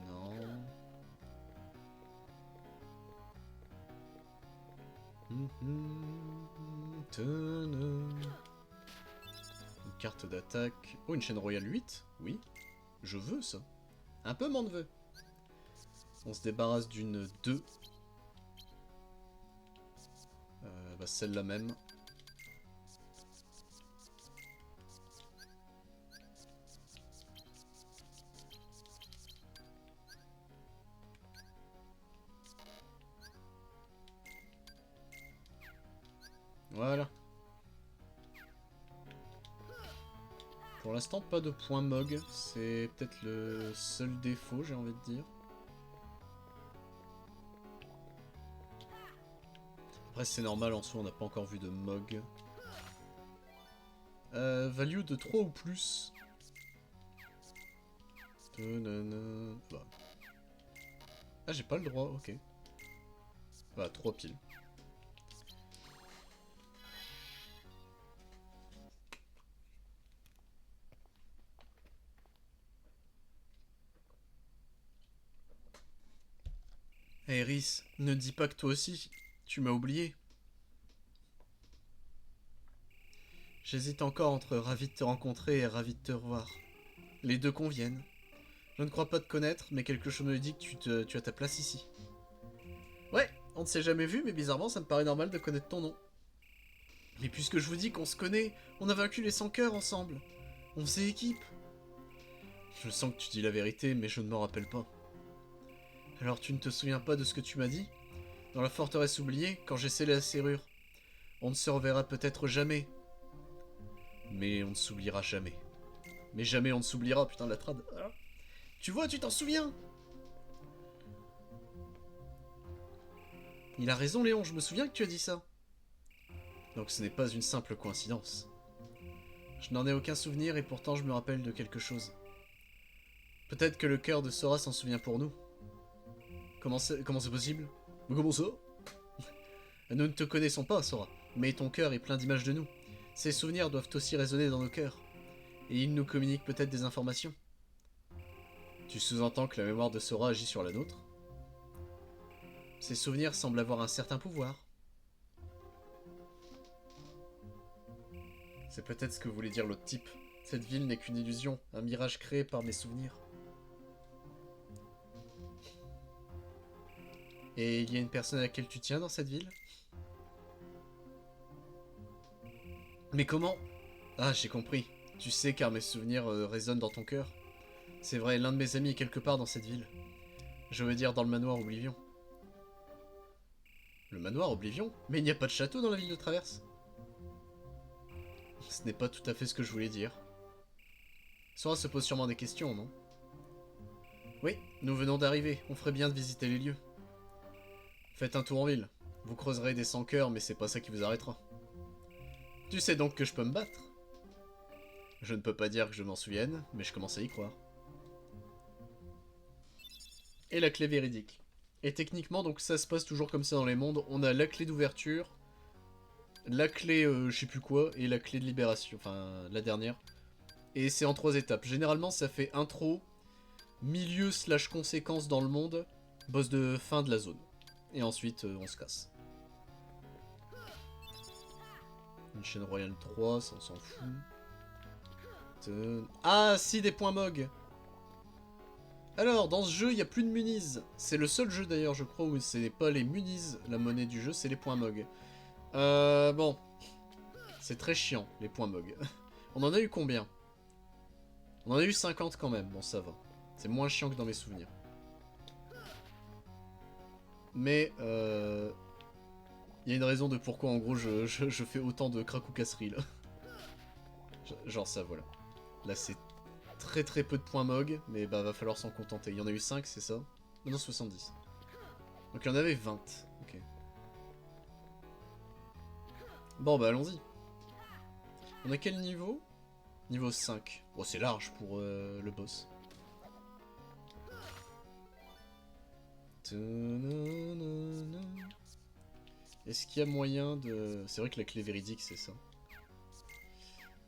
Non. Une carte d'attaque. Oh, une chaîne royale 8? Oui. Je veux ça. Un peu m'en veux. On se débarrasse d'une 2. Bah celle-là même. Voilà. Pour l'instant, pas de point MOG. C'est peut-être le seul défaut, j'ai envie de dire. Après, c'est normal, en soi, on n'a pas encore vu de MOG. Value de 3 ou plus. Bah. Ah, j'ai pas le droit, ok. Bah, 3 piles. Hey Rhys, ne dis pas que toi aussi, tu m'as oublié. J'hésite encore entre ravi de te rencontrer et ravi de te revoir. Les deux conviennent. Je ne crois pas te connaître, mais quelque chose me dit que tu as ta place ici. Ouais, on ne s'est jamais vu, mais bizarrement, ça me paraît normal de connaître ton nom. Mais puisque je vous dis qu'on se connaît, on a vaincu les 100 cœurs ensemble. On faisait équipe. Je sens que tu dis la vérité, mais je ne m'en rappelle pas. Alors tu ne te souviens pas de ce que tu m'as dit? Dans la forteresse oubliée, quand j'ai scellé la serrure. On ne se reverra peut-être jamais. Mais on ne s'oubliera jamais. Mais jamais on ne s'oubliera, putain la trad. Tu vois, tu t'en souviens? Il a raison Léon, je me souviens que tu as dit ça. Donc ce n'est pas une simple coïncidence. Je n'en ai aucun souvenir et pourtant je me rappelle de quelque chose. Peut-être que le cœur de Sora s'en souvient pour nous. Comment c'est possible? Mais comment ça? Nous ne te connaissons pas, Sora, mais ton cœur est plein d'images de nous. Ces souvenirs doivent aussi résonner dans nos cœurs. Et ils nous communiquent peut-être des informations. Tu sous-entends que la mémoire de Sora agit sur la nôtre? Ces souvenirs semblent avoir un certain pouvoir. C'est peut-être ce que voulait dire l'autre type. Cette ville n'est qu'une illusion, un mirage créé par mes souvenirs. Et il y a une personne à laquelle tu tiens dans cette ville? Mais comment? Ah, j'ai compris. Tu sais car mes souvenirs résonnent dans ton cœur. C'est vrai, l'un de mes amis est quelque part dans cette ville. Je veux dire dans le manoir Oblivion. Le manoir Oblivion? Mais il n'y a pas de château dans la ville de Traverse. Ce n'est pas tout à fait ce que je voulais dire. Sora se pose sûrement des questions, non? Oui, nous venons d'arriver. On ferait bien de visiter les lieux. Faites un tour en ville. Vous creuserez des 100 cœurs, mais c'est pas ça qui vous arrêtera. Tu sais donc que je peux me battre? Je ne peux pas dire que je m'en souvienne, mais je commence à y croire. Et la clé véridique. Et techniquement, donc ça se passe toujours comme ça dans les mondes. On a la clé d'ouverture, la clé je sais plus quoi, et la clé de libération, enfin la dernière. Et c'est en 3 étapes. Généralement, ça fait intro, milieu slash conséquence dans le monde, boss de fin de la zone. Et ensuite, on se casse. Une chaîne royale 3, ça on s'en fout. Ah, si, des points MOG. Alors, dans ce jeu, il n'y a plus de munies. C'est le seul jeu d'ailleurs, je crois, où ce n'est pas les munies, la monnaie du jeu, c'est les points MOG. Bon. C'est très chiant, les points MOG. On en a eu combien? On en a eu 50 quand même, bon ça va. C'est moins chiant que dans mes souvenirs. Mais, il y a une raison de pourquoi, en gros, je fais autant de crack ou casserie, là. Genre ça, voilà. Là, c'est très très peu de points MOG, mais bah va falloir s'en contenter. Il y en a eu 5, c'est ça? Non, 70. Donc il y en avait 20. Ok. Bon, bah allons-y. On a quel niveau? Niveau 5. Bon, c'est large pour le boss. Est-ce qu'il y a moyen de... C'est vrai que la clé véridique, c'est ça.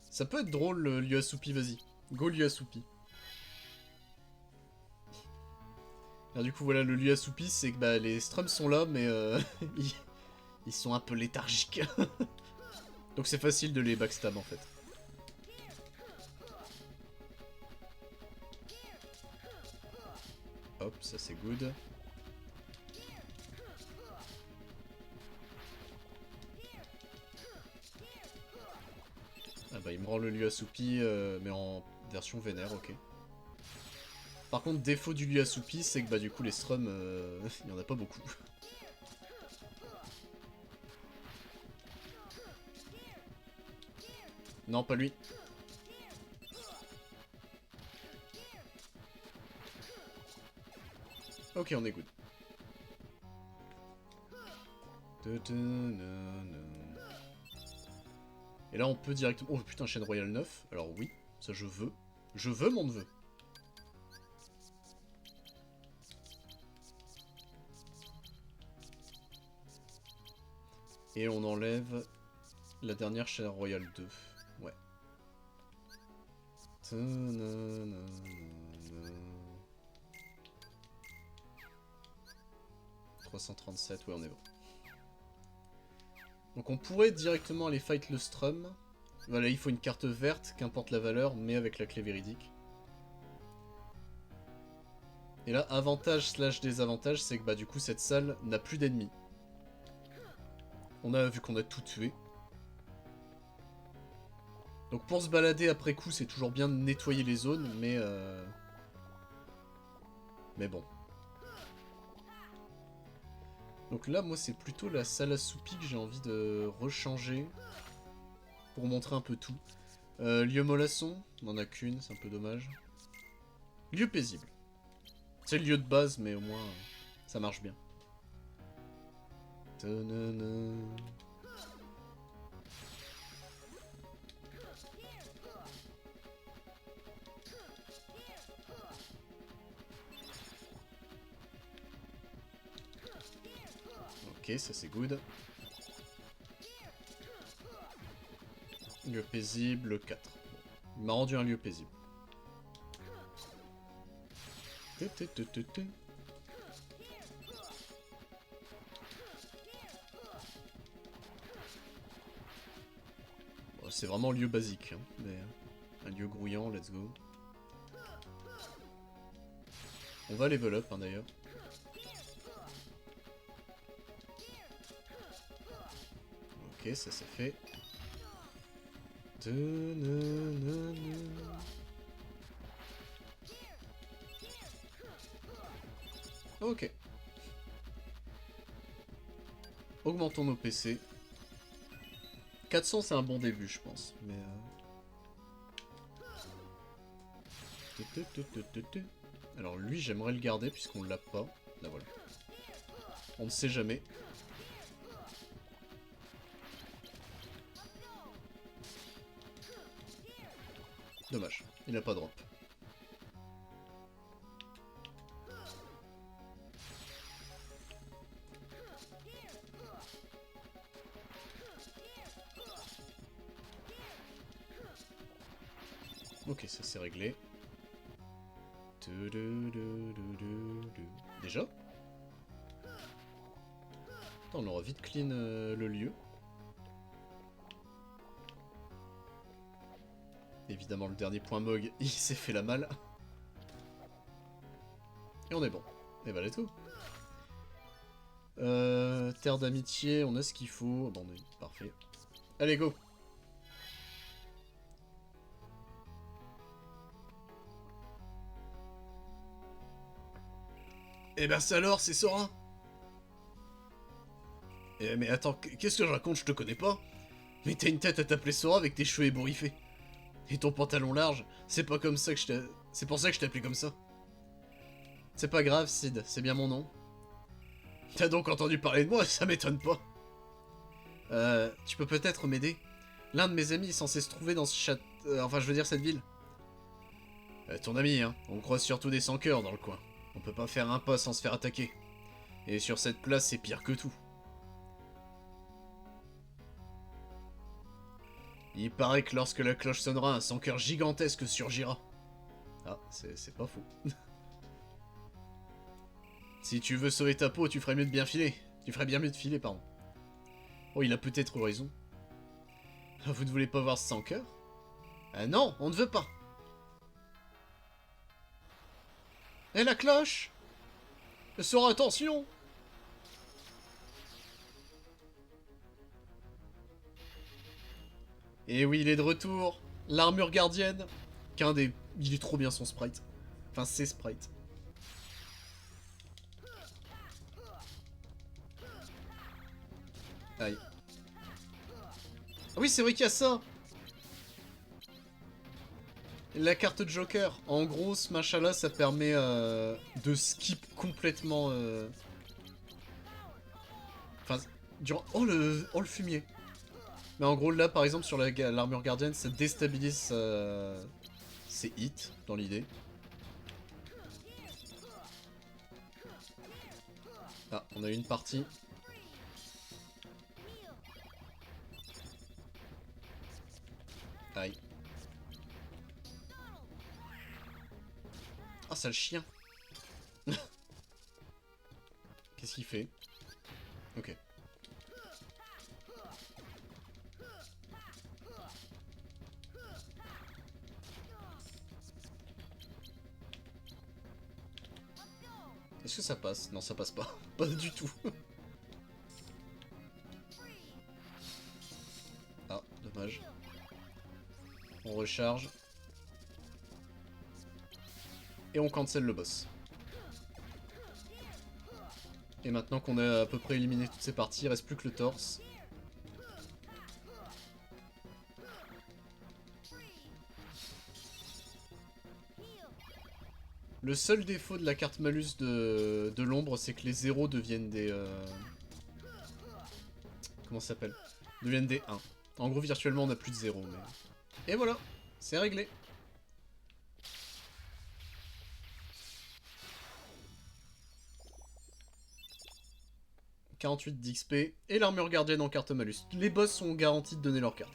Ça peut être drôle, le lieu assoupi, vas-y. Go lieu assoupi. Alors du coup, voilà, le lieu assoupi, c'est que bah, les strums sont là, mais ils sont un peu léthargiques. Donc c'est facile de les backstab, en fait. Hop, ça c'est good. Ah bah il me rend le lieu assoupi, mais en version vénère, ok. Par contre, défaut du lieu assoupi, c'est que bah du coup les strums, il y en a pas beaucoup. Non, pas lui. Ok, on est good. Et là, on peut directement... Oh putain, chaîne royale 9. Alors oui, ça je veux. Je veux mon neveu. Et on enlève la dernière Channel Royale 2. Ouais. 337, ouais on est bon. Donc on pourrait directement aller fight le Strum. Voilà, il faut une carte verte, qu'importe la valeur, mais avec la clé véridique. Et là, avantage slash désavantage, c'est que bah du coup cette salle n'a plus d'ennemis. On a vu qu'on a tout tué. Donc pour se balader après coup, c'est toujours bien de nettoyer les zones, mais bon. Donc là, moi, c'est plutôt la salle à soupi que j'ai envie de rechanger pour montrer un peu tout. Lieu mollasson, on n'en a qu'une, c'est un peu dommage. Lieu paisible. C'est le lieu de base, mais au moins, ça marche bien. Ok, ça c'est good. Lieu paisible, 4. Il m'a rendu un lieu paisible. Bon, c'est vraiment lieu basique, hein, mais un lieu grouillant, let's go. On va level up hein, d'ailleurs. Ok, ça c'est fait. Ok. Augmentons nos PC. 400 c'est un bon début je pense. Mais alors lui j'aimerais le garder puisqu'on l'a pas. Là voilà. On ne sait jamais. Dommage, il n'a pas drop. Ok, ça c'est réglé. Déjà? Attends, on aura vite clean le lieu. Évidemment, le dernier point Mog, il s'est fait la malle. Et on est bon. Et bah, let's go. Terre d'amitié, on a ce qu'il faut. Abandonné, parfait. Allez, go. Eh ben, c'est alors, c'est Sora. Eh, mais attends, qu'est-ce que je raconte? Je te connais pas. Mais t'as une tête à t'appeler Sora avec tes cheveux ébouriffés. Et ton pantalon large, c'est pas comme ça que je t'ai... C'est pour ça que je t'ai appelé comme ça. C'est pas grave, Sid, c'est bien mon nom. T'as donc entendu parler de moi, ça m'étonne pas. Tu peux peut-être m'aider? L'un de mes amis est censé se trouver dans ce château... enfin, je veux dire cette ville. Ton ami, hein. On croise surtout des sans-cœurs dans le coin. On peut pas faire un pas sans se faire attaquer. Et sur cette place, c'est pire que tout. Il paraît que lorsque la cloche sonnera, un sans-cœur gigantesque surgira. Ah, c'est pas faux. Si tu veux sauver ta peau, tu ferais mieux de bien filer. Tu ferais bien mieux de filer, pardon. Oh, il a peut-être raison. Vous ne voulez pas voir ce sans-cœur? Non, on ne veut pas. Et la cloche? Sora, attention! Et oui, il est de retour. L'armure gardienne. Qu'un des... Il est trop bien son sprite. Enfin, ses sprites. Aïe. Ah oui, c'est vrai qu'il y a ça. La carte Joker. En gros, ce machin-là, ça permet de skip complètement... Enfin, durant... Oh le fumier. Mais en gros, là, par exemple, sur l'armure gardienne, ça déstabilise ses hits, dans l'idée. Ah, on a eu une partie. sale chien. Qu'est-ce qu'il fait? Ok. Est-ce que ça passe? Non, ça passe pas. Pas du tout. Ah, dommage. On recharge. Et on cancel le boss. Et maintenant qu'on a à peu près éliminé toutes ces parties, il reste plus que le torse. Le seul défaut de la carte malus de l'ombre, c'est que les 0 deviennent des... Comment ça s'appelle? Deviennent des 1. En gros, virtuellement, on n'a plus de 0. Mais... Et voilà, c'est réglé. 48 d'XP et l'armure gardienne en carte malus. Les boss sont garantis de donner leur carte.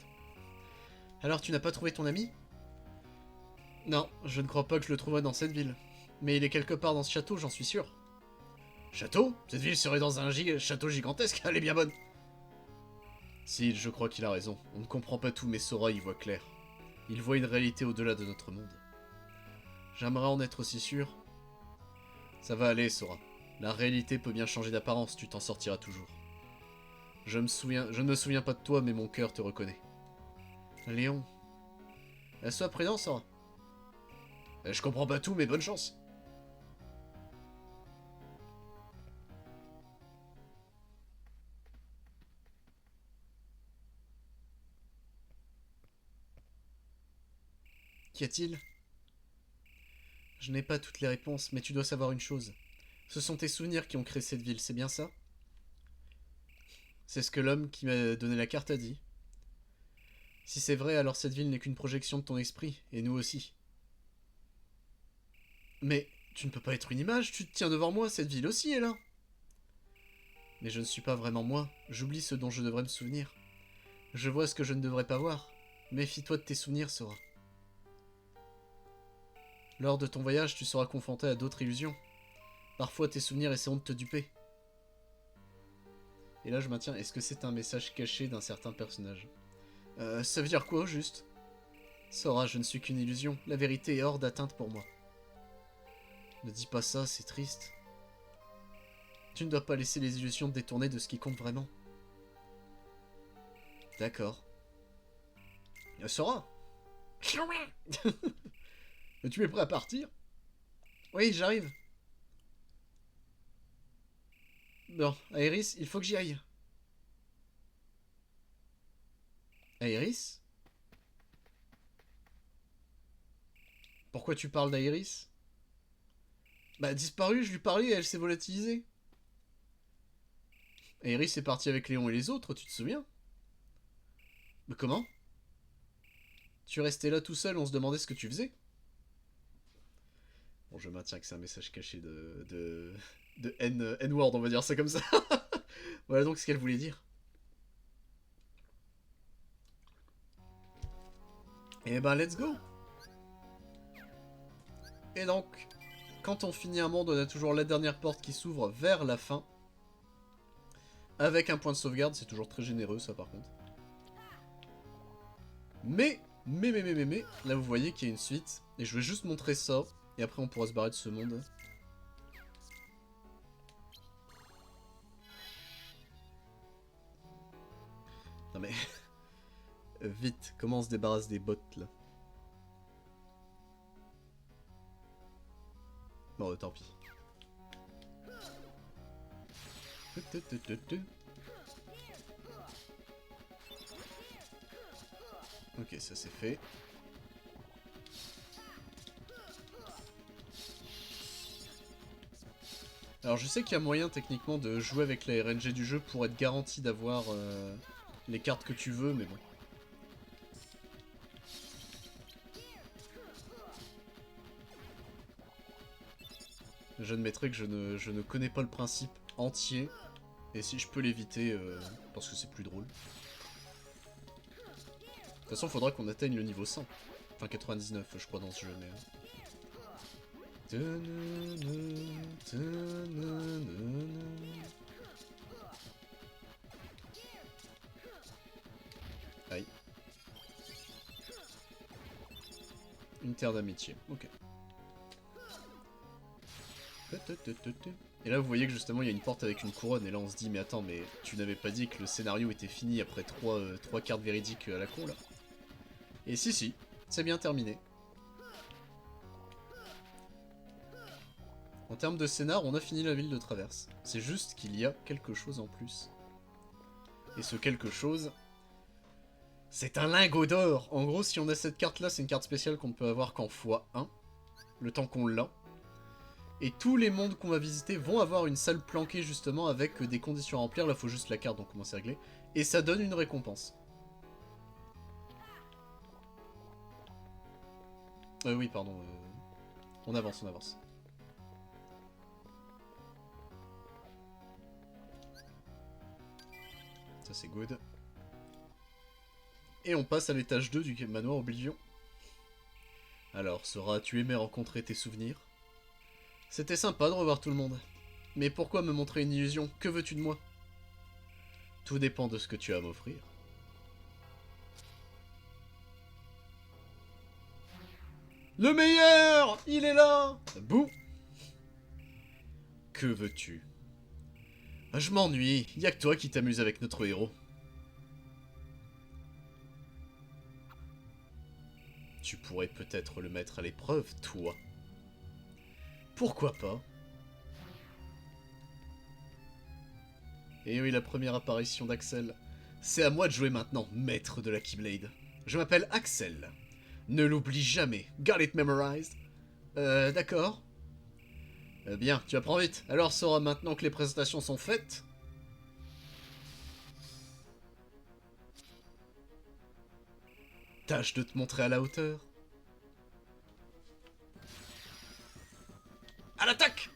Alors, tu n'as pas trouvé ton ami? Non, je ne crois pas que je le trouverai dans cette ville. Mais il est quelque part dans ce château, j'en suis sûr. Château? Cette ville serait dans un château gigantesque, elle est bien bonne. Si, je crois qu'il a raison. On ne comprend pas tout, mais Sora y voit clair. Il voit une réalité au-delà de notre monde. J'aimerais en être aussi sûr. Ça va aller, Sora. La réalité peut bien changer d'apparence, tu t'en sortiras toujours. Je ne me souviens pas de toi, mais mon cœur te reconnaît. Léon. Sois prudent, Sora. Je comprends pas tout, mais bonne chance. Qu'y a-t-il? Je n'ai pas toutes les réponses, mais tu dois savoir une chose. Ce sont tes souvenirs qui ont créé cette ville, c'est bien ça? C'est ce que l'homme qui m'a donné la carte a dit. Si c'est vrai, alors cette ville n'est qu'une projection de ton esprit, et nous aussi. Mais tu ne peux pas être une image, tu te tiens devant moi, cette ville aussi est là. Mais je ne suis pas vraiment moi, j'oublie ce dont je devrais me souvenir. Je vois ce que je ne devrais pas voir. Méfie-toi de tes souvenirs, Sora. Lors de ton voyage, tu seras confronté à d'autres illusions. Parfois, tes souvenirs essaieront de te duper. Et là, je maintiens, est-ce que c'est un message caché d'un certain personnage? Ça veut dire quoi, au juste? Sora, je ne suis qu'une illusion. La vérité est hors d'atteinte pour moi. Ne dis pas ça, c'est triste. Tu ne dois pas laisser les illusions te détourner de ce qui compte vraiment. D'accord. Sora. Tu es prêt à partir? Oui, j'arrive. Bon, Aeris, il faut que j'y aille. Aeris? Pourquoi tu parles d'Aeris? Bah, disparu, je lui parlais et elle s'est volatilisée. Aeris est parti avec Léon et les autres, tu te souviens? Mais comment? Tu restais là tout seul, on se demandait ce que tu faisais. Bon, je maintiens que c'est un message caché de N-word, on va dire ça comme ça. Voilà donc ce qu'elle voulait dire. Et ben, let's go! Et donc, quand on finit un monde, on a toujours la dernière porte qui s'ouvre vers la fin. Avec un point de sauvegarde, c'est toujours très généreux ça par contre. Mais, là vous voyez qu'il y a une suite. Et je vais juste montrer ça. Et après on pourra se barrer de ce monde. Non mais... Vite, comment on se débarrasse des bots là? Bon, tant pis. Ok, ça c'est fait. Alors je sais qu'il y a moyen techniquement de jouer avec la RNG du jeu pour être garanti d'avoir les cartes que tu veux, mais bon. J'admettrai que je ne connais pas le principe entier, et si je peux l'éviter, parce que c'est plus drôle. De toute façon, il faudra qu'on atteigne le niveau 100. Enfin 99 je crois dans ce jeu, mais... Aïe. Une terre d'amitié, ok. Et là vous voyez que justement il y a une porte avec une couronne et là on se dit mais attends mais tu n'avais pas dit que le scénario était fini après trois cartes véridiques à la con là. Et si, c'est bien terminé. En termes de scénar, on a fini la ville de Traverse. C'est juste qu'il y a quelque chose en plus. Et ce quelque chose, c'est un lingot d'or. En gros, si on a cette carte-là, c'est une carte spéciale qu'on ne peut avoir qu'en x1, le temps qu'on l'a. Et tous les mondes qu'on va visiter vont avoir une salle planquée justement avec des conditions à remplir. Là, il faut juste la carte, donc comment c'est réglé. Et ça donne une récompense. Oui, pardon. On avance. Ça c'est good. Et on passe à l'étage 2 du manoir Oblivion. Alors, Sora, tu aimais rencontrer tes souvenirs? C'était sympa de revoir tout le monde. Mais pourquoi me montrer une illusion? Que veux-tu de moi? Tout dépend de ce que tu as à m'offrir. Le meilleur! Il est là! Bouh! Que veux-tu? Je m'ennuie, y'a que toi qui t'amuse avec notre héros. Tu pourrais peut-être le mettre à l'épreuve, toi. Pourquoi pas? Et oui, la première apparition d'Axel. C'est à moi de jouer maintenant, maître de la Keyblade. Je m'appelle Axel. Ne l'oublie jamais. Got it memorized? D'accord. Bien, tu apprends vite. Alors Sora, maintenant que les présentations sont faites... Tâche de te montrer à la hauteur. À l'attaque!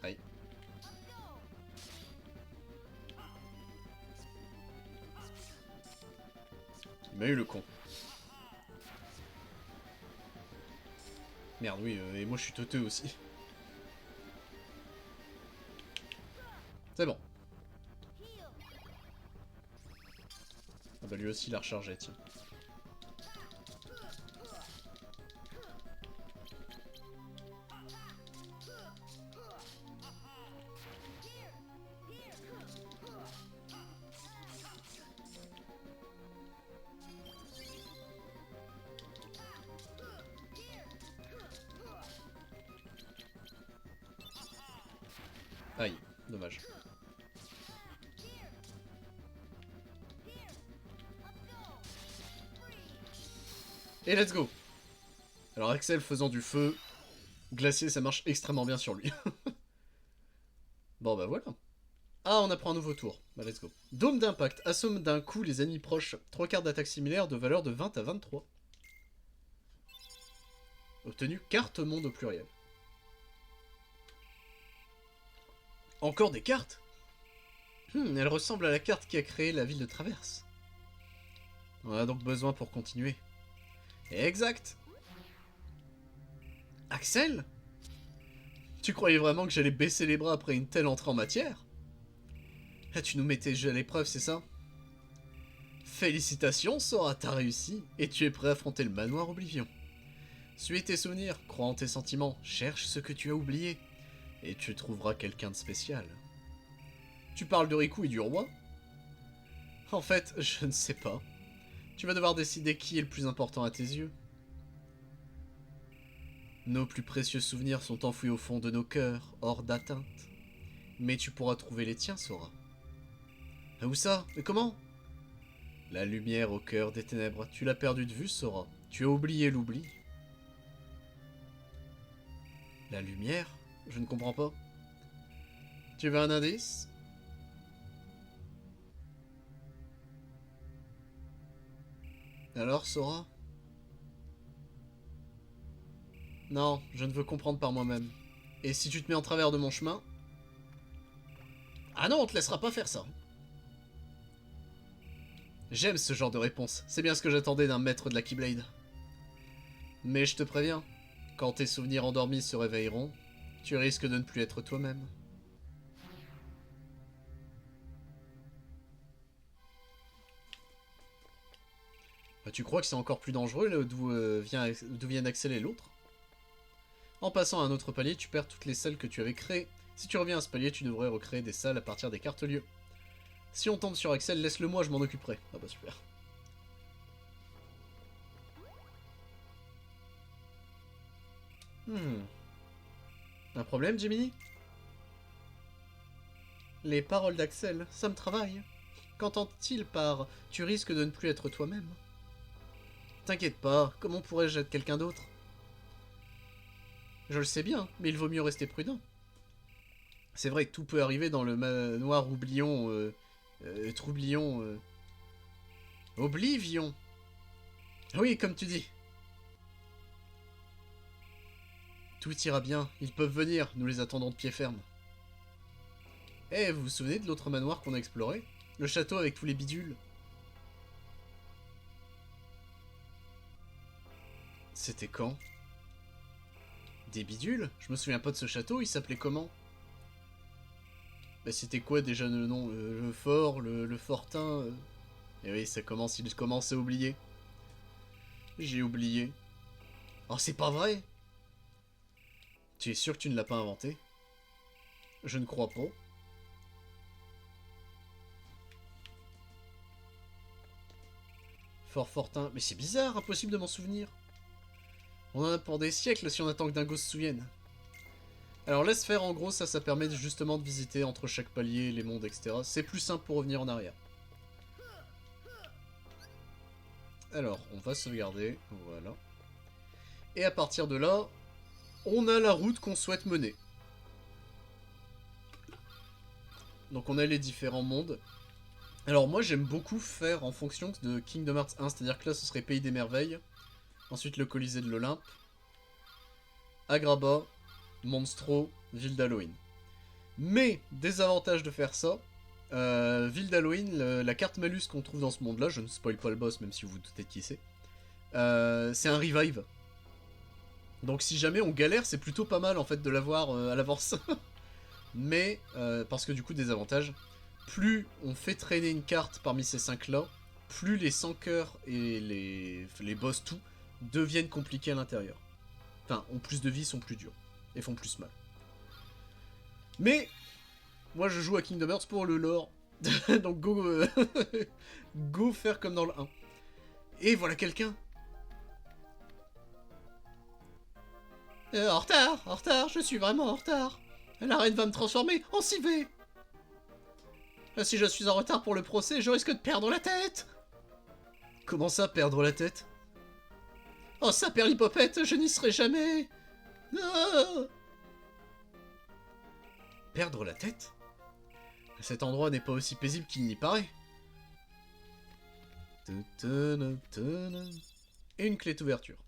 Aïe. Il m'a eu le con. Merde, oui, et moi je suis teuteux aussi. C'est bon. Ah bah lui aussi il a rechargé, tiens. Aïe, dommage. Et let's go! Alors Axel faisant du feu, glacier ça marche extrêmement bien sur lui. Bon bah voilà. Ah, on apprend un nouveau tour. Bah let's go. Dôme d'impact. Assomme d'un coup les ennemis proches. 3 cartes d'attaque similaires de valeur de 20 à 23. Obtenu carte monde au pluriel. Encore des cartes? Elle ressemble à la carte qui a créé la ville de Traverse. On en a donc besoin pour continuer. Exact. Axel? Tu croyais vraiment que j'allais baisser les bras après une telle entrée en matière? Là, tu nous mettais jeu à l'épreuve, c'est ça? Félicitations, Sora, t'as réussi, et tu es prêt à affronter le manoir Oblivion. Suis tes souvenirs, crois en tes sentiments, cherche ce que tu as oublié, et tu trouveras quelqu'un de spécial. Tu parles de Riku et du roi? En fait, je ne sais pas. Tu vas devoir décider qui est le plus important à tes yeux. Nos plus précieux souvenirs sont enfouis au fond de nos cœurs, hors d'atteinte. Mais tu pourras trouver les tiens, Sora. Où ça? Mais comment? La lumière au cœur des ténèbres, tu l'as perdu de vue, Sora. Tu as oublié l'oubli. La lumière? Je ne comprends pas. Tu veux un indice? Alors, Sora? Non, je ne veux comprendre par moi-même. Et si tu te mets en travers de mon chemin, Ah non, on te laissera pas faire ça. J'aime ce genre de réponse. C'est bien ce que j'attendais d'un maître de la Keyblade. Mais je te préviens, quand tes souvenirs endormis se réveilleront, tu risques de ne plus être toi-même. Bah, tu crois que c'est encore plus dangereux d'où vient exceller l'autre? En passant à un autre palier, tu perds toutes les salles que tu avais créées. Si tu reviens à ce palier, tu devrais recréer des salles à partir des cartes lieux. Si on tombe sur Axel, laisse-le moi, je m'en occuperai. Ah bah super. Un problème, Jiminy? Les paroles d'Axel, ça me travaille. Qu'entend-il par « tu risques de ne plus être toi-même » ? T'inquiète pas, comment pourrais-je être quelqu'un d'autre? Je le sais bien, mais il vaut mieux rester prudent. C'est vrai que tout peut arriver dans le manoir oublion... troublion... Oblivion. Oui, comme tu dis. Tout ira bien, ils peuvent venir, nous les attendons de pied ferme. Eh, vous vous souvenez de l'autre manoir qu'on a exploré? Le château avec tous les bidules? C'était quand? Des bidules? Je me souviens pas de ce château, il s'appelait comment? Bah c'était quoi déjà le nom? Le fort, le fortin Eh oui, il commence à oublier. J'ai oublié. Oh, c'est pas vrai! Tu es sûr que tu ne l'as pas inventé? Je ne crois pas. Fort Fortin. Mais c'est bizarre, impossible de m'en souvenir. On en a pour des siècles si on attend que Dingo se souvienne. Alors laisse faire, en gros, ça permet justement de visiter entre chaque palier, les mondes, etc. C'est plus simple pour revenir en arrière. Alors, on va sauvegarder, voilà. Et à partir de là, on a la route qu'on souhaite mener. Donc on a les différents mondes. Alors moi j'aime beaucoup faire en fonction de Kingdom Hearts 1, c'est-à-dire que là ce serait Pays des Merveilles, ensuite le Colisée de l'Olympe, Agrabah, Monstro, Ville d'Halloween. Mais, désavantage de faire ça, Ville d'Halloween, la carte malus qu'on trouve dans ce monde-là, je ne spoil pas le boss même si vous vous doutez de qui c'est un revive. Donc si jamais on galère, c'est plutôt pas mal en fait de l'avoir à l'avance. Mais, parce que du coup, désavantage, plus on fait traîner une carte parmi ces 5-là, plus les 100 cœurs et les boss tout deviennent compliqués à l'intérieur. Enfin, ont plus de vie, sont plus durs, et font plus mal. Mais, moi je joue à Kingdom Hearts pour le lore, donc go, go faire comme dans le 1. Et voilà quelqu'un. En retard, je suis vraiment en retard. La reine va me transformer en civet. Si je suis en retard pour le procès, je risque de perdre la tête. Comment ça, perdre la tête? Oh, ça, Perlipopette, je n'y serai jamais. Ah. Perdre la tête? Cet endroit n'est pas aussi paisible qu'il n'y paraît. Et une clé d'ouverture.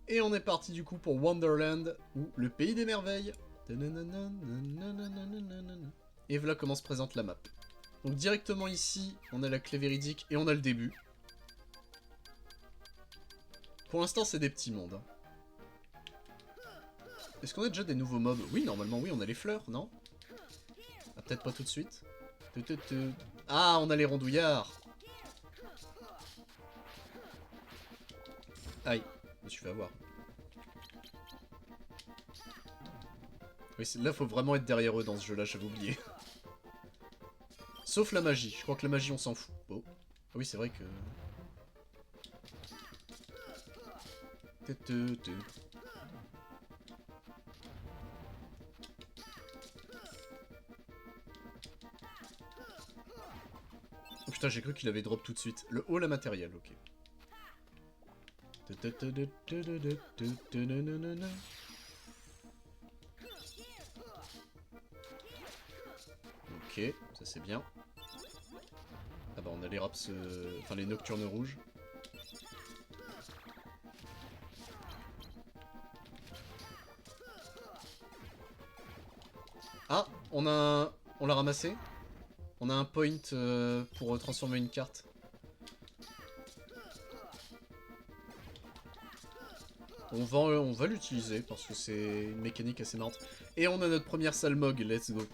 Et on est parti du coup pour Wonderland, ou le pays des merveilles. Et voilà comment se présente la map. Donc directement ici, on a la clé véridique et on a le début. Pour l'instant, c'est des petits mondes. Est-ce qu'on a déjà des nouveaux mobs? Oui, normalement, oui, on a les fleurs, non? Ah, peut-être pas tout de suite. Ah, on a les rondouillards. Aïe, je me suis fait avoir. Oui, là, faut vraiment être derrière eux dans ce jeu-là, j'avais oublié. Sauf la magie. Je crois que la magie, on s'en fout. Oh. Ah oui, c'est vrai que... Oh putain, j'ai cru qu'il avait drop tout de suite. Le haut, la matériel, ok. Ok, ça c'est bien. Ah bah on a les raps... Enfin les nocturnes rouges. Ah, on a On l'a ramassé. On a un point pour transformer une carte. On va l'utiliser parce que c'est une mécanique assez marrante. Et on a notre première salmog, let's go.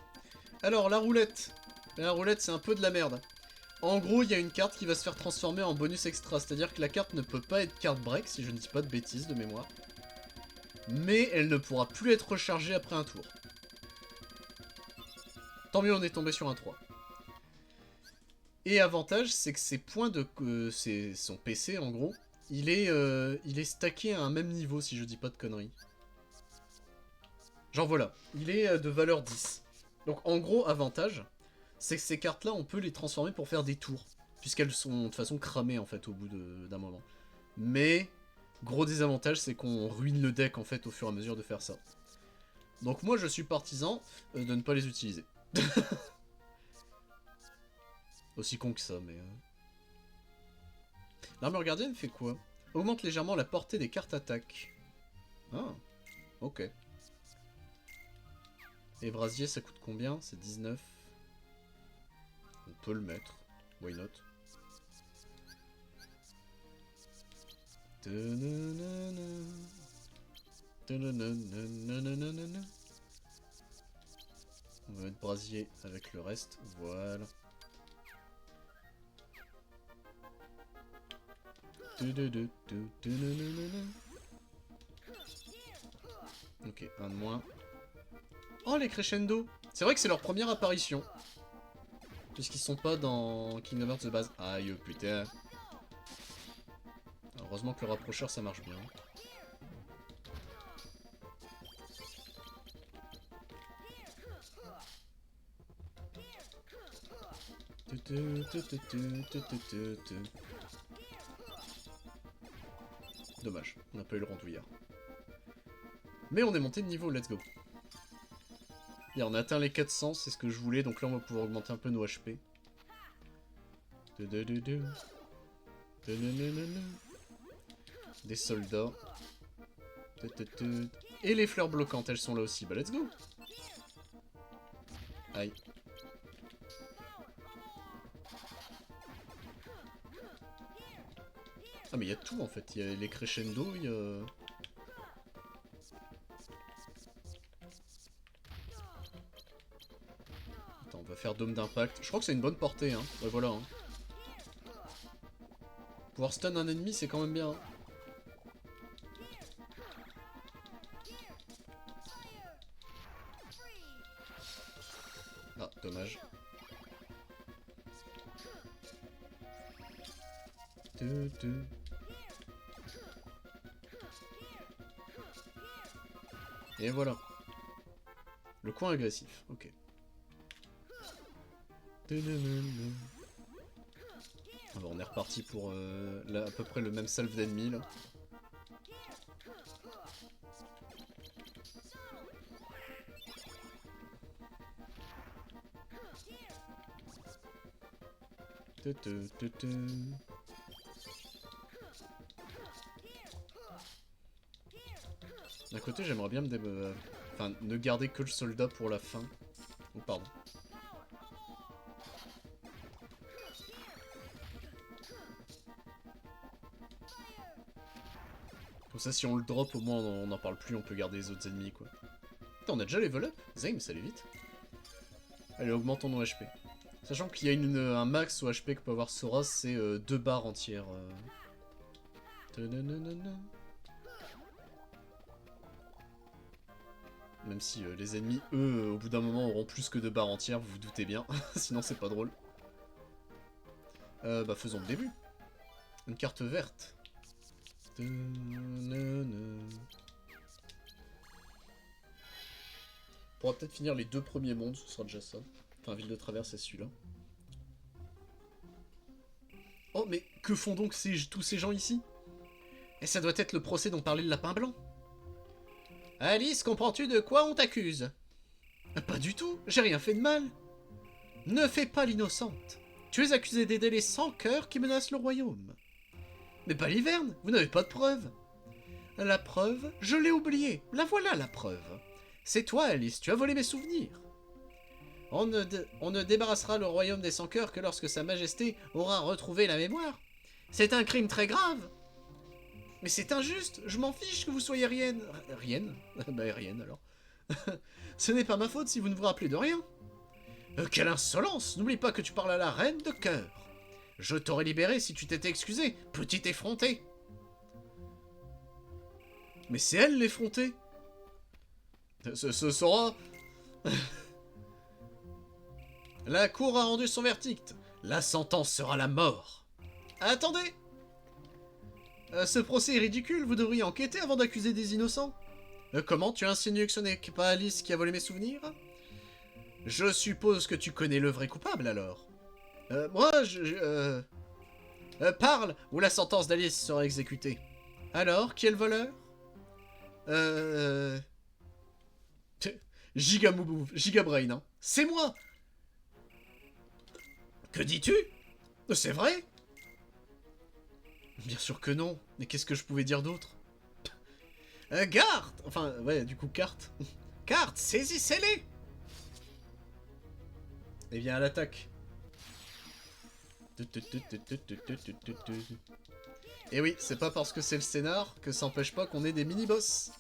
Alors, la roulette. La roulette, c'est un peu de la merde. En gros, il y a une carte qui va se faire transformer en bonus extra. C'est-à-dire que la carte ne peut pas être carte break, si je ne dis pas de bêtises de mémoire. Mais elle ne pourra plus être rechargée après un tour. Tant mieux, on est tombé sur un 3. Et avantage, c'est que ses points de... son PC, en gros, il est stacké à un même niveau, si je dis pas de conneries. Genre voilà, il est de valeur 10. Donc en gros, avantage, c'est que ces cartes-là, on peut les transformer pour faire des tours. Puisqu'elles sont de toute façon cramées, en fait, au bout d'un moment. Mais, gros désavantage, c'est qu'on ruine le deck, en fait, au fur et à mesure de faire ça. Donc moi, je suis partisan de ne pas les utiliser. Aussi con que ça, mais... L'armure gardienne fait quoi? Augmente légèrement la portée des cartes attaque. Ah, ok. Et brasier, ça coûte combien? C'est 19. On peut le mettre. Why not? On va mettre brasier avec le reste. Voilà. Ok, un de moins. Oh, les crescendo! C'est vrai que c'est leur première apparition. Puisqu'ils sont pas dans Kingdom Hearts de base. Aïe, putain. Heureusement que le rapprocheur, ça marche bien. Dommage, on n'a pas eu le rondouillard. Mais on est monté de niveau, let's go. Bien, on a atteint les 400, c'est ce que je voulais, donc là on va pouvoir augmenter un peu nos HP. Des soldats. Et les fleurs bloquantes, elles sont là aussi. Bah let's go. Aïe. Ah mais il y a tout en fait, il y a les crescendo, il y a... Attends, on va faire dôme d'impact. Je crois que c'est une bonne portée, hein. Ouais, voilà. Hein. Pouvoir stun un ennemi, c'est quand même bien. Hein. Ah, dommage. Et voilà. Le coin agressif, ok. Ah bon, on est reparti pour là, à peu près le même salve d'ennemis là. D'un côté, j'aimerais bien me enfin, ne garder que le soldat pour la fin. Oh, pardon. Comme ça, si on le drop, au moins on n'en parle plus, on peut garder les autres ennemis, quoi. Putain, on a déjà level up? Zame, ça allait vite. Allez, augmentons nos HP. Sachant qu'il y a un max au HP que peut avoir Sora, c'est 2 barres entières. Même si les ennemis, eux, au bout d'un moment, auront plus que 2 barres entières, vous vous doutez bien. Sinon, c'est pas drôle. Bah, faisons le début. Une carte verte. On pourra peut-être finir les 2 premiers mondes, ce sera déjà ça. Enfin, Ville de Travers, c'est celui-là. Oh, mais que font donc tous ces gens ici? Et ça doit être le procès dont parlait le lapin blanc. Alice, comprends-tu de quoi on t'accuse? Pas du tout, j'ai rien fait de mal. Ne fais pas l'innocente. Tu es accusé d'aider les sans-cœurs qui menacent le royaume. Mais pas l'hiverne, vous n'avez pas de preuve. La preuve, je l'ai oubliée. La voilà la preuve. C'est toi, Alice, tu as volé mes souvenirs. On ne débarrassera le royaume des sans-cœurs que lorsque sa majesté aura retrouvé la mémoire. C'est un crime très grave. Mais c'est injuste, je m'en fiche que vous soyez Rienne. Rienne? Bah Rienne alors. Ce n'est pas ma faute si vous ne vous rappelez de rien. Quelle insolence! N'oublie pas que tu parles à la reine de cœur. Je t'aurais libéré si tu t'étais excusé, petit effronté. Mais c'est elle l'effronté. Ce sera... La cour a rendu son verdict. La sentence sera la mort. Attendez! Ce procès est ridicule, vous devriez enquêter avant d'accuser des innocents. Comment tu insinues que ce n'est pas Alice qui a volé mes souvenirs? Je suppose que tu connais le vrai coupable, alors. Parle, ou la sentence d'Alice sera exécutée. Alors, qui est le voleur? Gigabrain, hein. C'est moi! Que dis-tu? C'est vrai? Bien sûr que non. Mais qu'est-ce que je pouvais dire d'autre? Garde! Enfin, ouais, du coup, carte. Carte, saisissez-les! Et bien, à l'attaque. Et oui, c'est pas parce que c'est le scénar que ça empêche pas qu'on ait des mini-boss.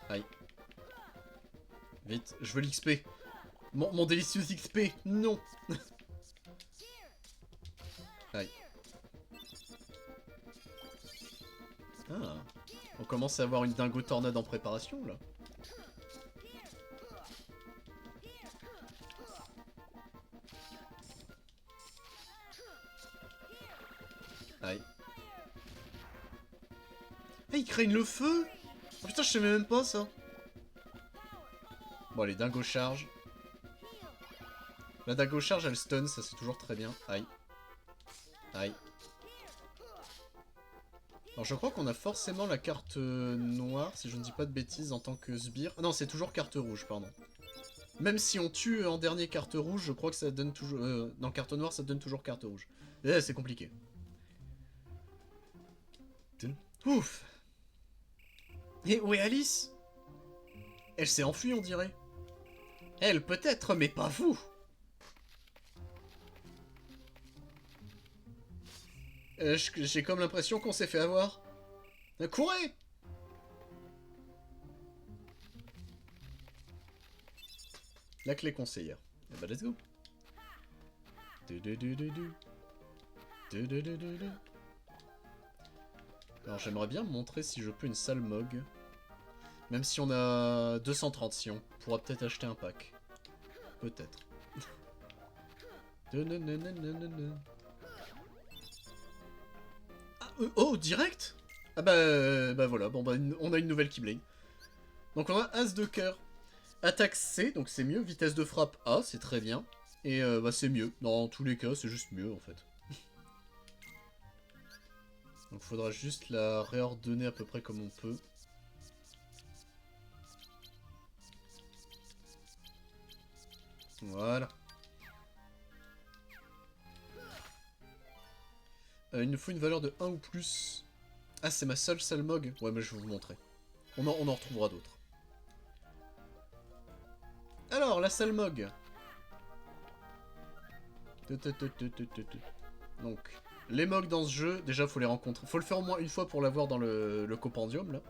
Aïe. Vite, je veux l'XP. Mon délicieux XP, non. Aïe. Ah. On commence à avoir une dingo tornade en préparation, là. Aïe. Ah, il craignent le feu! Oh putain, je savais même pas, ça. Bon, allez, dingo charge. La dingo charge, elle stun, ça c'est toujours très bien. Aïe. Aïe. Alors je crois qu'on a forcément la carte noire, si je ne dis pas de bêtises, en tant que sbire. Ah non, c'est toujours carte rouge, pardon. Même si on tue en dernier carte rouge, je crois que ça donne toujours... dans carte noire, ça donne toujours carte rouge. Eh, c'est compliqué. Ouf. Et où est Alice? Elle s'est enfuie, on dirait. Elle peut-être, mais pas vous. J'ai comme l'impression qu'on s'est fait avoir. Courez! La clé conseillère. Eh bah, let's go. Alors, j'aimerais bien montrer si je peux une salmog. Même si on a 230, si on pourra peut-être acheter un pack. Peut-être. Oh, direct? Ah bah voilà, bon bah on a une nouvelle Keyblade. Donc on a As de cœur. Attaque C, donc c'est mieux. Vitesse de frappe A, c'est très bien. Et bah c'est mieux. Dans tous les cas, c'est juste mieux en fait. Donc faudra juste la réordonner à peu près comme on peut. Voilà. Il nous faut une valeur de 1 ou plus. Ah, c'est ma seule salmog. Ouais, mais je vais vous montrer. On en retrouvera d'autres. Alors, la salmog. Donc, les mogs dans ce jeu, déjà, faut les rencontrer. Faut le faire au moins une fois pour l'avoir dans le compendium, là.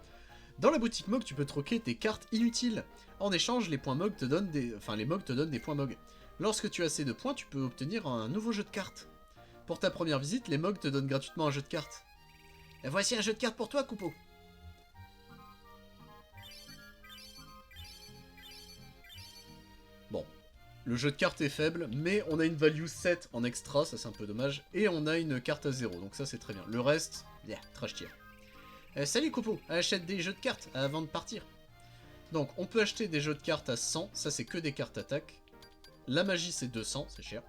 Dans la boutique mog, tu peux troquer tes cartes inutiles. En échange, les points mog te donnent des... Enfin, les mogs te donnent des points mog. Lorsque tu as assez de points, tu peux obtenir un nouveau jeu de cartes. Pour ta première visite, les mogs te donnent gratuitement un jeu de cartes. Et voici un jeu de cartes pour toi, Coupeau. Bon, le jeu de cartes est faible, mais on a une value 7 en extra, ça c'est un peu dommage, et on a une carte à 0, donc ça c'est très bien. Le reste, yeah, trash tier. Salut Coupeau, achète des jeux de cartes avant de partir. Donc on peut acheter des jeux de cartes à 100, ça c'est que des cartes attaque. La magie c'est 200, c'est cher.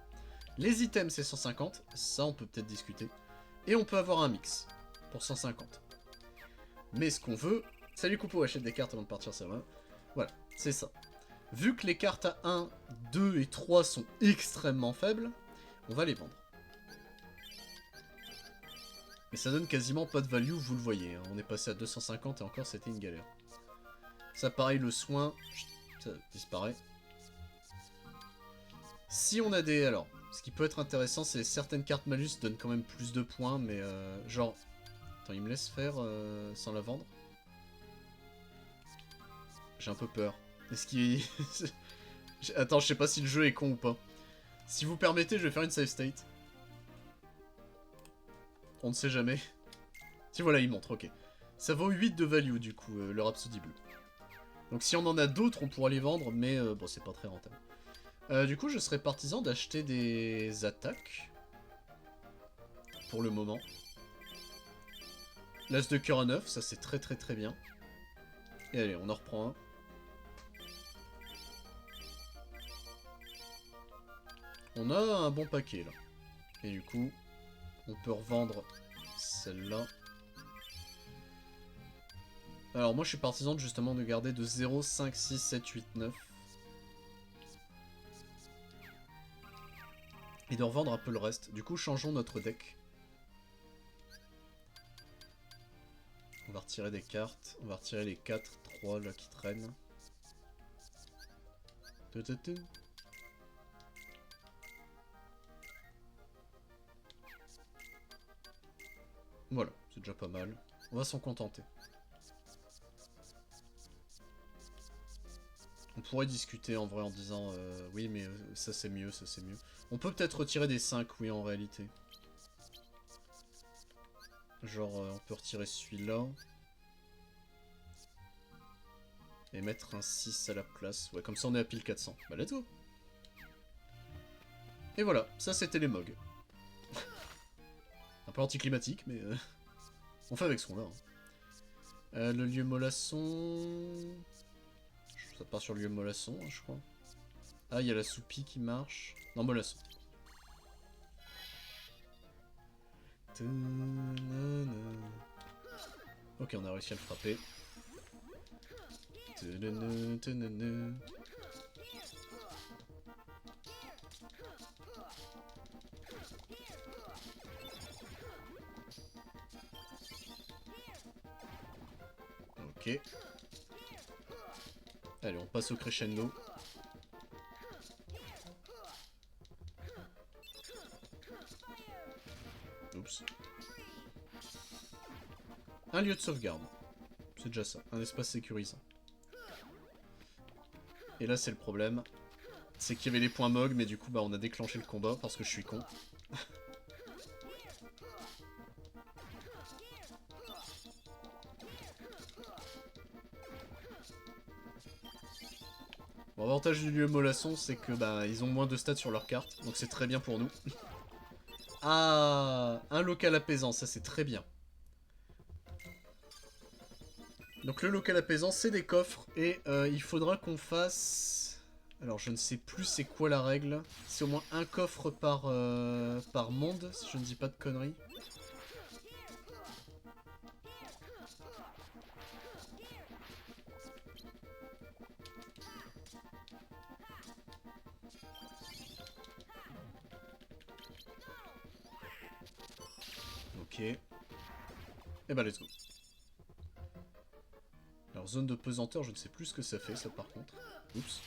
Les items c'est 150, ça on peut peut-être discuter. Et on peut avoir un mix, pour 150. Mais ce qu'on veut... Salut Coupeau, achète des cartes avant de partir, ça va. Voilà, c'est ça. Vu que les cartes à 1, 2 et 3 sont extrêmement faibles, on va les vendre. Mais ça donne quasiment pas de value, vous le voyez. Hein. On est passé à 250 et encore c'était une galère. Ça pareil, le soin, ça disparaît. Si on a des... Alors, ce qui peut être intéressant, c'est certaines cartes malus donnent quand même plus de points, mais genre... Attends, il me laisse faire sans la vendre? J'ai un peu peur. Est-ce qu'il... Attends, je sais pas si le jeu est con ou pas. Si vous permettez, je vais faire une save state. On ne sait jamais. Si voilà, il montre, ok. Ça vaut 8 de value, du coup, le Rhapsody bleu. Donc si on en a d'autres, on pourra les vendre, mais bon, c'est pas très rentable. Du coup, je serais partisan d'acheter des attaques. Pour le moment. L'as de cœur à 9, ça c'est très très très bien. Et allez, on en reprend un. On a un bon paquet là. Et du coup, on peut revendre celle-là. Alors moi je suis partisan de, justement de garder de 0, 5, 6, 7, 8, 9. Et de revendre un peu le reste. Du coup, changeons notre deck. On va retirer des cartes. On va retirer les 4, 3 là qui traînent. Voilà, c'est déjà pas mal. On va s'en contenter. On pourrait discuter en vrai en disant oui mais ça c'est mieux, ça c'est mieux. On peut peut-être retirer des 5, oui en réalité. Genre on peut retirer celui-là. Et mettre un 6 à la place. Ouais, comme ça on est à pile 400. Bah let's go. Et voilà, ça c'était les MOG. Un peu anticlimatique, mais on fait avec ce qu'on a. Hein. Le lieu mollasson... Ça part sur le lieu mollasson, hein, je crois. Ah, il y a la soupie qui marche. Non, mollasson. Ok, on a réussi à le frapper. Ok. Allez, on passe au crescendo. Oups. Un lieu de sauvegarde. C'est déjà ça. Un espace sécurisant. Et là, c'est le problème. C'est qu'il y avait les points MOG, mais du coup, bah, on a déclenché le combat parce que je suis con. Bon, l'avantage du lieu mollasson, c'est que bah, ils ont moins de stats sur leur carte, donc c'est très bien pour nous. Ah, un local apaisant, ça c'est très bien. Donc le local apaisant, c'est des coffres, et il faudra qu'on fasse... Alors je ne sais plus c'est quoi la règle. C'est au moins un coffre par monde, si je ne dis pas de conneries. Ok. Et bah let's go. Alors zone de pesanteur, je ne sais plus ce que ça fait ça par contre. Oups.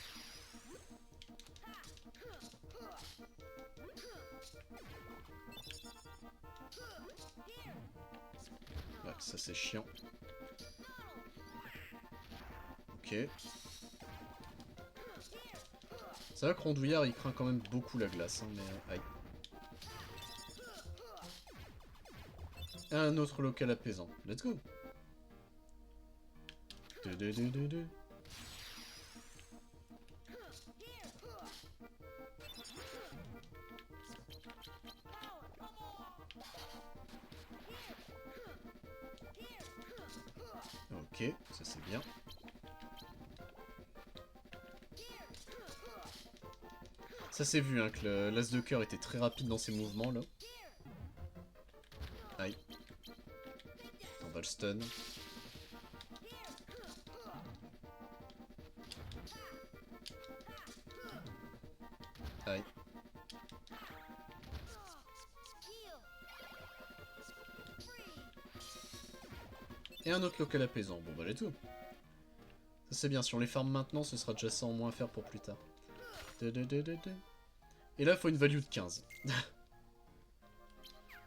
Ouais, ça c'est chiant. Ok. C'est vrai que Rondouillard il craint quand même beaucoup la glace, hein, mais aïe. Un autre local apaisant. Let's go. Ok, ça c'est bien. Ça s'est vu hein, que l'as de cœur était très rapide dans ses mouvements là. Aïe. On va le stun. Aïe. Et un autre local apaisant. Bon bah les tout. Ça c'est bien, si on les farme maintenant, ce sera déjà ça en moins à faire pour plus tard. Et là, il faut une value de 15.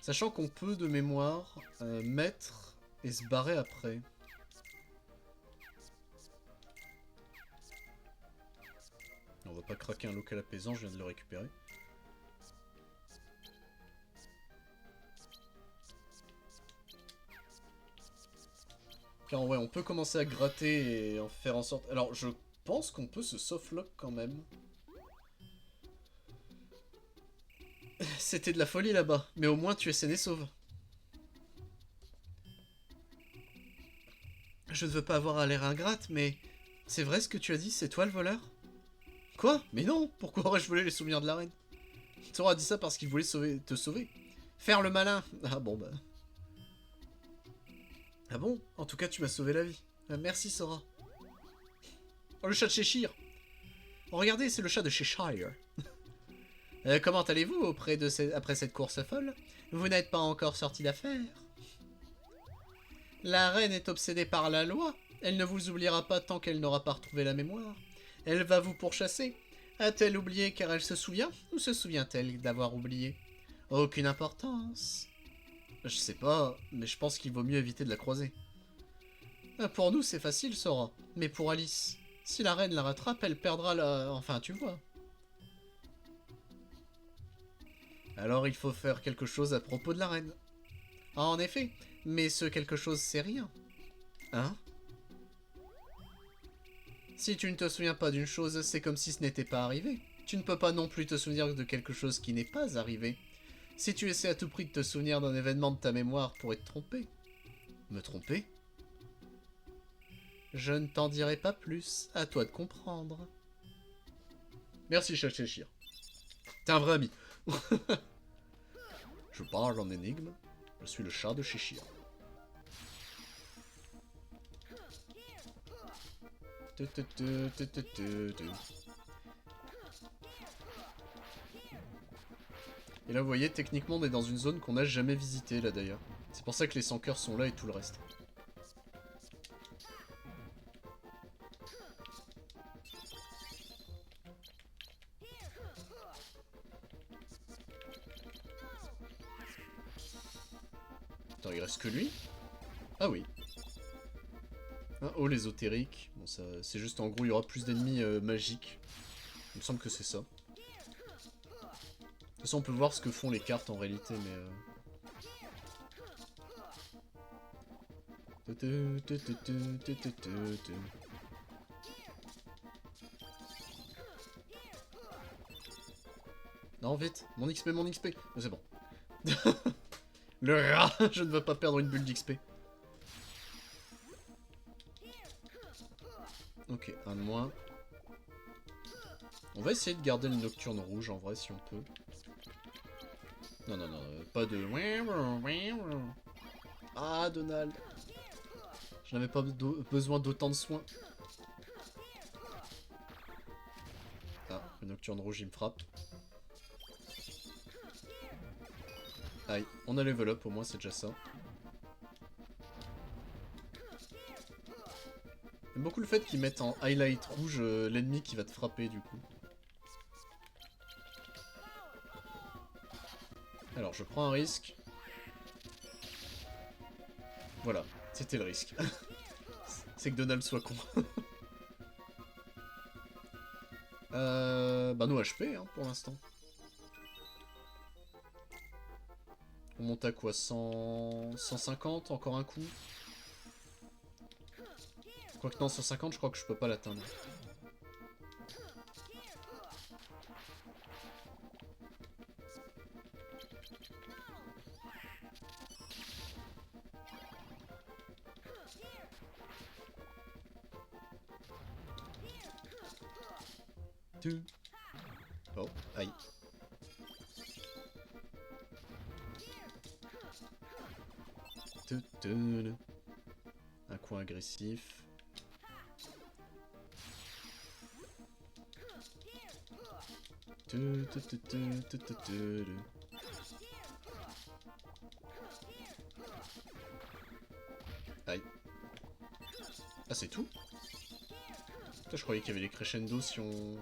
Sachant qu'on peut, de mémoire, mettre et se barrer après. On va pas craquer un local apaisant, je viens de le récupérer. Car ouais, on peut commencer à gratter et en faire en sorte... Alors, je pense qu'on peut se softlock quand même. C'était de la folie là-bas, mais au moins tu es saine et sauve. Je ne veux pas avoir à l'air ingrate, mais... C'est vrai ce que tu as dit, c'est toi le voleur? Quoi? Mais non! Pourquoi aurais-je volé les souvenirs de la reine? Sora a dit ça parce qu'il voulait te sauver. Faire le malin! Ah bon bah... Ah bon? En tout cas, tu m'as sauvé la vie. Merci, Sora. Oh, le chat de Cheshire! Oh, regardez, c'est le chat de Cheshire. Comment allez-vous après cette course folle? Vous n'êtes pas encore sorti d'affaire? La reine est obsédée par la loi. Elle ne vous oubliera pas tant qu'elle n'aura pas retrouvé la mémoire. Elle va vous pourchasser. A-t-elle oublié car elle se souvient? Ou se souvient-elle d'avoir oublié? Aucune importance. Je sais pas, mais je pense qu'il vaut mieux éviter de la croiser. Pour nous, c'est facile, Sora. Mais pour Alice, si la reine la rattrape, elle perdra la... Enfin, tu vois. Alors il faut faire quelque chose à propos de la reine. Ah, en effet, mais ce quelque chose, c'est rien. Hein? Si tu ne te souviens pas d'une chose, c'est comme si ce n'était pas arrivé. Tu ne peux pas non plus te souvenir de quelque chose qui n'est pas arrivé. Si tu essaies à tout prix de te souvenir d'un événement de ta mémoire pourrait te tromper. Me tromper? Je ne t'en dirai pas plus, à toi de comprendre. Merci, chat Cheshire. T'es un vrai ami. Je parle en énigme. Je suis le chat de Cheshire. Et là, vous voyez, techniquement, on est dans une zone qu'on n'a jamais visitée, là, d'ailleurs. C'est pour ça que les 100 cœurs sont là et tout le reste. Attends, il reste que lui? Ah oui. Un hall ésotérique. Bon, ça, c'est juste, en gros, il y aura plus d'ennemis magiques. Il me semble que c'est ça. De toute façon, on peut voir ce que font les cartes en réalité, mais... Non, vite. Mon XP, mon XP. C'est bon. Le rat. Je ne veux pas perdre une bulle d'XP. Ok, un de moins. On va essayer de garder le nocturne rouge, en vrai, si on peut. Non, non, non, pas de... Ah, Donald. Je n'avais pas besoin d'autant de soins. Ah, le nocturne rouge, il me frappe. Aïe, on a level up, au moins, c'est déjà ça. J'aime beaucoup le fait qu'ils mettent en highlight rouge l'ennemi qui va te frapper, du coup. Alors, je prends un risque. Voilà, c'était le risque. C'est que Donald soit con. Bah, nos HP, hein, pour l'instant. On monte à quoi? 150, encore un coup. Quoique non, 150, je crois que je peux pas l'atteindre. Oh, aïe. Un coin agressif. Aïe. c'est tout. Putain, je croyais qu'il y avait les crescendo si on...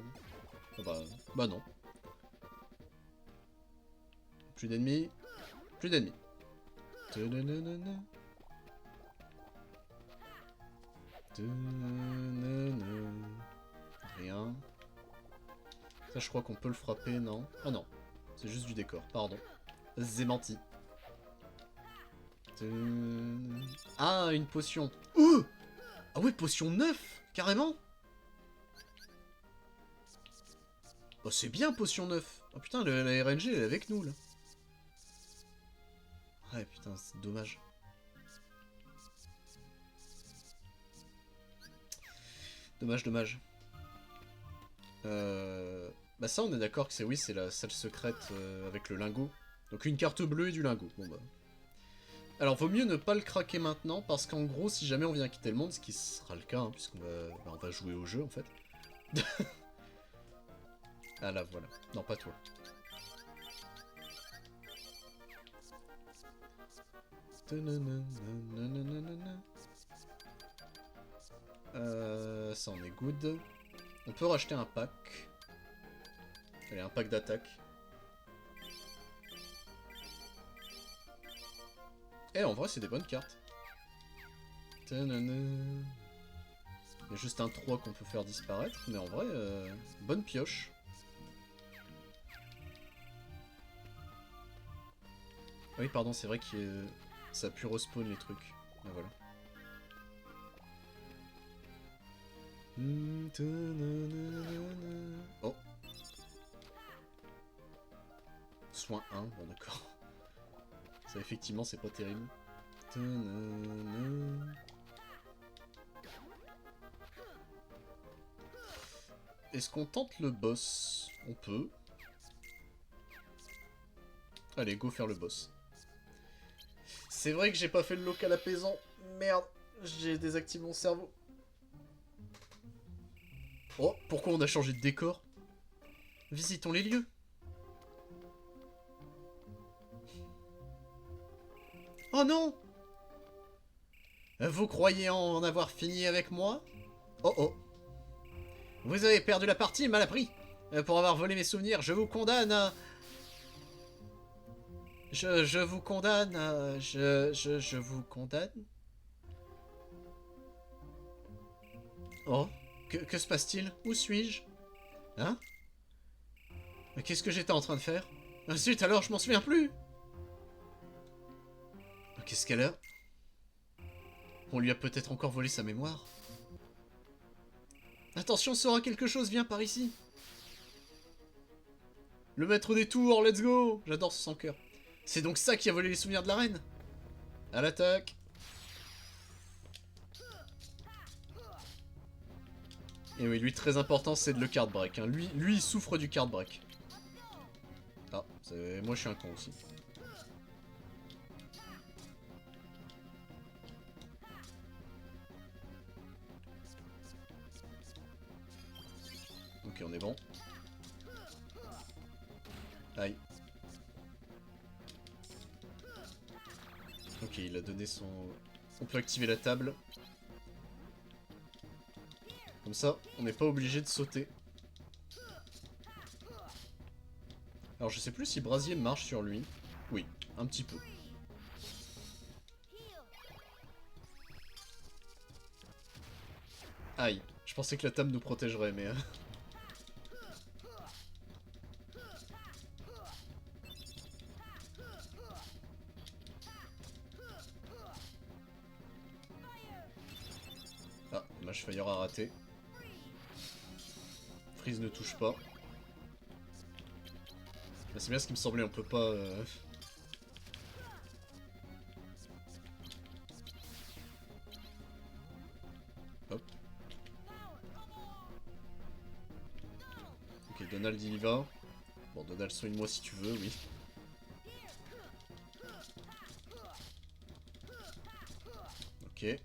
Ah bah non. Plus d'ennemis. Plus d'ennemis. Rien. Ça, je crois qu'on peut le frapper, non? Ah non. C'est juste du décor, pardon. C'est menti. Ah, une potion. Ah ouais, potion 9, carrément. Oh, c'est bien, potion 9. Oh putain, la RNG, elle est avec nous, là. Ouais, putain, c'est dommage. Dommage. Bah ça, on est d'accord que c'est oui, c'est la salle secrète avec le lingot. Donc une carte bleue et du lingot. Bon bah... Alors, vaut mieux ne pas le craquer maintenant, parce qu'en gros, si jamais on vient quitter le monde, ce qui sera le cas, hein, puisqu'on va... Bah, on va jouer au jeu, en fait. Ah là, voilà. Non, pas toi. Ça, on est good. On peut racheter un pack. Allez, un pack d'attaque. Eh, en vrai, c'est des bonnes cartes. Il y a juste un 3 qu'on peut faire disparaître, mais en vrai, bonne pioche. Oui, pardon, c'est vrai que ça a pu respawn les trucs. Ah, voilà. Oh. Soin 1, bon d'accord. Ça, effectivement, c'est pas terrible. Est-ce qu'on tente le boss? On peut. Allez, go faire le boss. C'est vrai que j'ai pas fait le local apaisant. Merde, j'ai désactivé mon cerveau. Oh, pourquoi on a changé de décor? Visitons les lieux. Oh non! Vous croyez en avoir fini avec moi? Oh oh. Vous avez perdu la partie, mal appris. Pour avoir volé mes souvenirs, je vous condamne à... Je vous condamne à... Je vous condamne? Oh, que se passe-t-il? Où suis-je? Hein? Mais qu'est-ce que j'étais en train de faire? Zut, alors, je m'en souviens plus! Qu'est-ce qu'elle a? On lui a peut-être encore volé sa mémoire. Attention, Sora, quelque chose, viens par ici. Le maître des tours, let's go! J'adore ce sans cœur. C'est donc ça qui a volé les souvenirs de la reine? À l'attaque! Et oui, lui, très important, c'est de le card break. Hein. Lui, il souffre du card break. Ah, moi, je suis un con aussi. Ok, on est bon. Aïe. Ok, il a donné son... On peut activer la table. Comme ça, on n'est pas obligé de sauter. Alors, je sais plus si Brasier marche sur lui. Oui, un petit peu. Aïe. Je pensais que la table nous protégerait, mais... Ah, Mage Fire a raté. Freeze ne touche pas. Bah, c'est bien ce qui me semblait, on peut pas... Hop. Ok, Donald il y va. Bon, Donald, soigne-moi si tu veux, oui. Ok. Et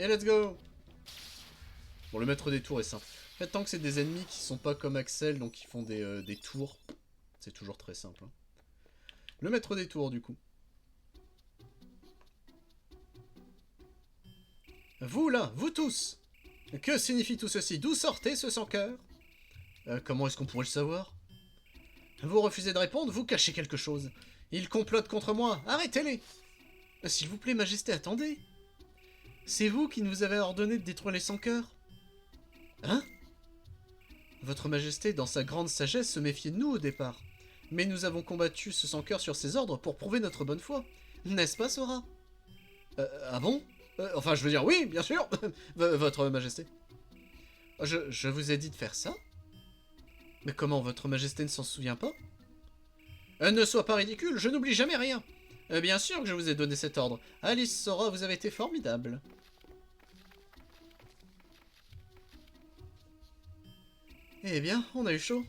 let's go! Bon, le maître des tours est simple. En fait, tant que c'est des ennemis qui sont pas comme Axel, donc qui font des tours, c'est toujours très simple. Hein. Le maître des tours, du coup. Vous là, vous tous! Que signifie tout ceci? D'où sortez ce sans-cœur? Comment est-ce qu'on pourrait le savoir? Vous refusez de répondre, vous cachez quelque chose. Ils complotent contre moi, arrêtez-les! S'il vous plaît, Majesté, attendez! C'est vous qui nous avez ordonné de détruire les sans-cœurs? Hein? Votre Majesté, dans sa grande sagesse, se méfiait de nous au départ. Mais nous avons combattu ce sans-cœur sur ses ordres pour prouver notre bonne foi. N'est-ce pas, Sora? Ah bon? Enfin, je veux dire, oui, bien sûr! Votre Majesté. Je vous ai dit de faire ça? Mais comment, votre Majesté ne s'en souvient pas? Ne sois pas ridicule, je n'oublie jamais rien. Bien sûr que je vous ai donné cet ordre. Alice, Sora, vous avez été formidable. Eh bien, on a eu chaud.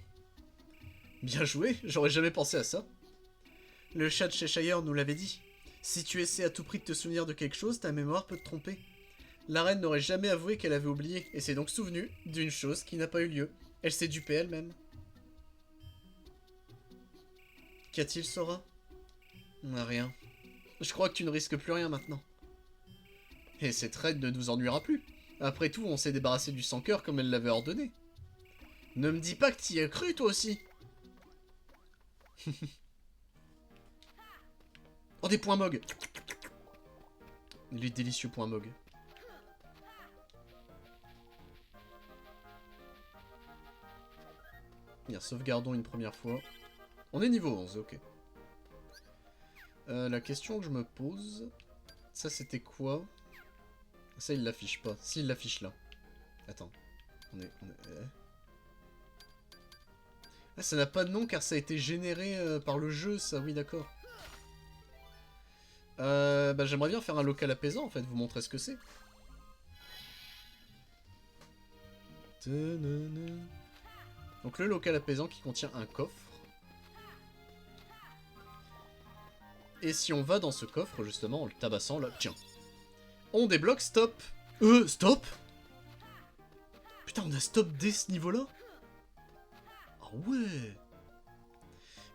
Bien joué, j'aurais jamais pensé à ça. Le chat de Cheshire nous l'avait dit. Si tu essaies à tout prix de te souvenir de quelque chose, ta mémoire peut te tromper. La reine n'aurait jamais avoué qu'elle avait oublié, et s'est donc souvenue d'une chose qui n'a pas eu lieu. Elle s'est dupée elle-même. Qu'a-t-il, Sora? Rien. Je crois que tu ne risques plus rien maintenant. Et cette reine ne nous ennuiera plus. Après tout, on s'est débarrassé du sans-cœur comme elle l'avait ordonné. Ne me dis pas que t'y as cru, toi aussi. Oh, des points Mog. Les délicieux points Mog. Bien, sauvegardons une première fois. On est niveau 11, ok. La question que je me pose... Ça, c'était quoi? Ça, il l'affiche pas. Si, il l'affiche là. Attends. Ah, ça n'a pas de nom car ça a été généré par le jeu, ça, oui, d'accord. Bah, j'aimerais bien faire un local apaisant, en fait, vous montrer ce que c'est. Donc le local apaisant qui contient un coffre. Et si on va dans ce coffre, justement, en le tabassant, là, tiens. On débloque stop. Stop? Putain, on a stop dès ce niveau-là? Ah ouais.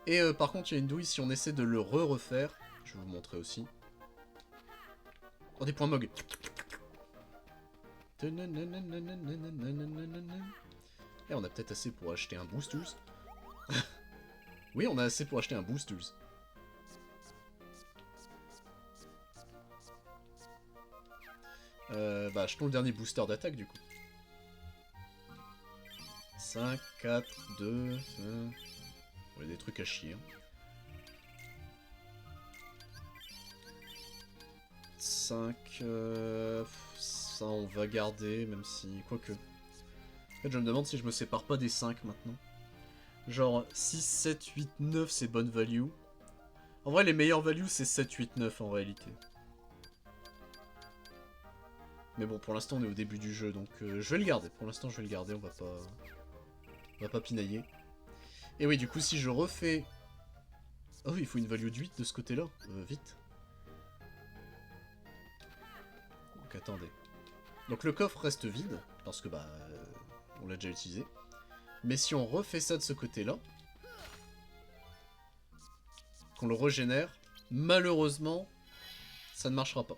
Et par contre, il y a une douille, si on essaie de le refaire, je vais vous montrer aussi. Oh, des points Mog. Et on a peut-être assez pour acheter un boosters. Oui, on a assez pour acheter un boosters. Bah, achetons le dernier booster d'attaque, du coup. 5, 4, 2... Il y a des trucs à chier. Hein. 5... Ça, on va garder, même si... Quoique... En fait, je me demande si je me sépare pas des 5 maintenant. Genre, 6, 7, 8, 9, c'est bonne value. En vrai, les meilleures values, c'est 7, 8, 9, en réalité. Mais bon, pour l'instant, on est au début du jeu, donc je vais le garder. Pour l'instant, je vais le garder, on va pas pinailler. Et oui, du coup, si je refais... Oh, il faut une value de 8 de ce côté-là. Vite. Donc, attendez. Donc, le coffre reste vide, parce que, bah... on l'a déjà utilisé. Mais si on refait ça de ce côté-là... qu'on le régénère, malheureusement, ça ne marchera pas.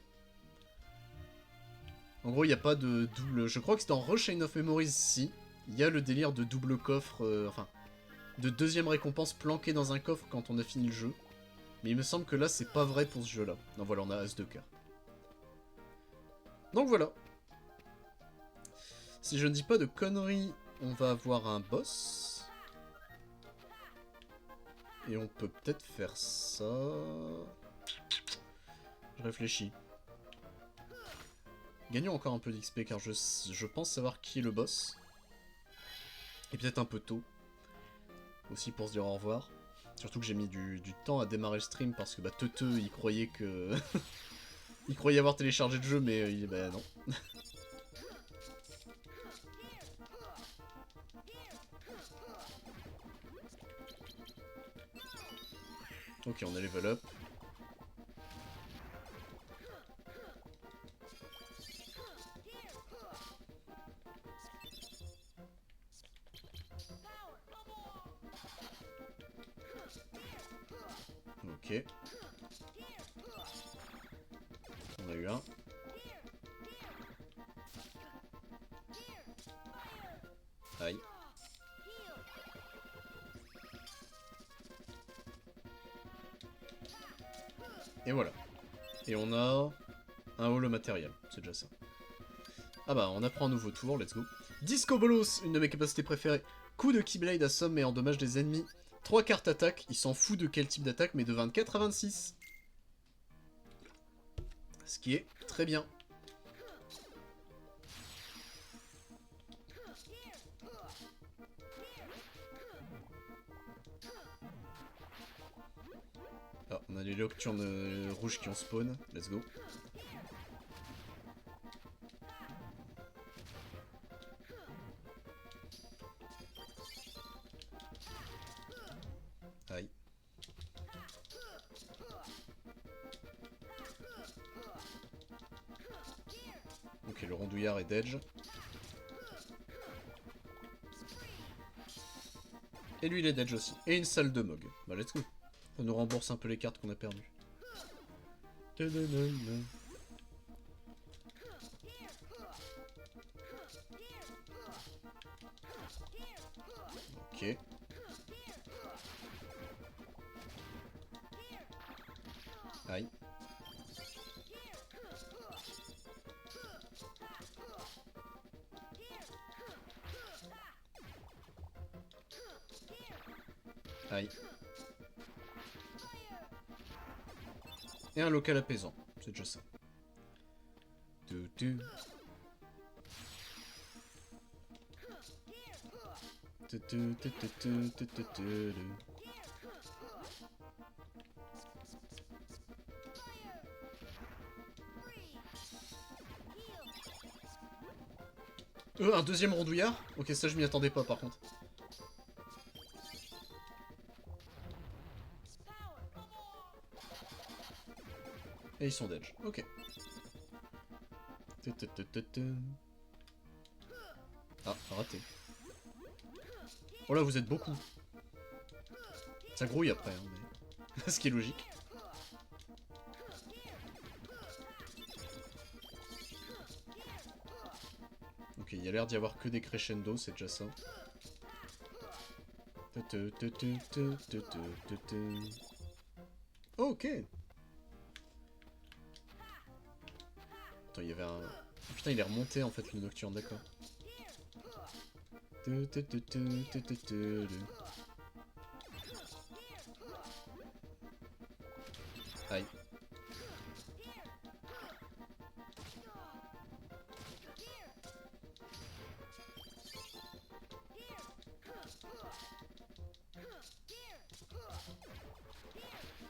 En gros, il n'y a pas de double... Je crois que c'est dans Rush Chain of Memories, si. Il y a le délire de double coffre, enfin... de deuxième récompense planquée dans un coffre quand on a fini le jeu. Mais il me semble que là, c'est pas vrai pour ce jeu-là. Non, voilà, on a As de cœur. Donc voilà. Si je ne dis pas de conneries, on va avoir un boss. Et on peut peut-être faire ça... Je réfléchis. Gagnons encore un peu d'XP car je pense savoir qui est le boss. Et peut-être un peu tôt. Aussi pour se dire au revoir. Surtout que j'ai mis du temps à démarrer le stream parce que bah Teuteux il croyait que... il croyait avoir téléchargé le jeu mais bah non. Ok, on a level up. Ok. On a eu un. Aïe. Et voilà. Et on a un holo matériel, c'est déjà ça. Ah bah, on apprend un nouveau tour, let's go. Disco Bolos, une de mes capacités préférées. Coup de Keyblade assomme et endommage des ennemis. 3 cartes attaque, il s'en fout de quel type d'attaque, mais de 24 à 26. Ce qui est très bien. Ah, on a les nocturnes rouges qui ont spawn, let's go. Aïe. Ok, le rondouillard est d'edge. Et lui il est d'edge aussi. Et une salle de Mog. Bah let's go. Ça nous rembourse un peu les cartes qu'on a perdues. Ok. Aïe. Aïe. Et un local apaisant, c'est déjà ça. Un deuxième rondouillard? Ok, ça je m'y attendais pas par contre. Et ils sont d'edge, ok. Ah, raté. Oh là, vous êtes beaucoup. Ça grouille après, hein, mais... ce qui est logique. Ok, il y a l'air d'y avoir que des crescendo, c'est déjà ça. Ok. Attends, il y avait un... Oh, putain, il est remonté en fait le nocturne, d'accord. Aïe.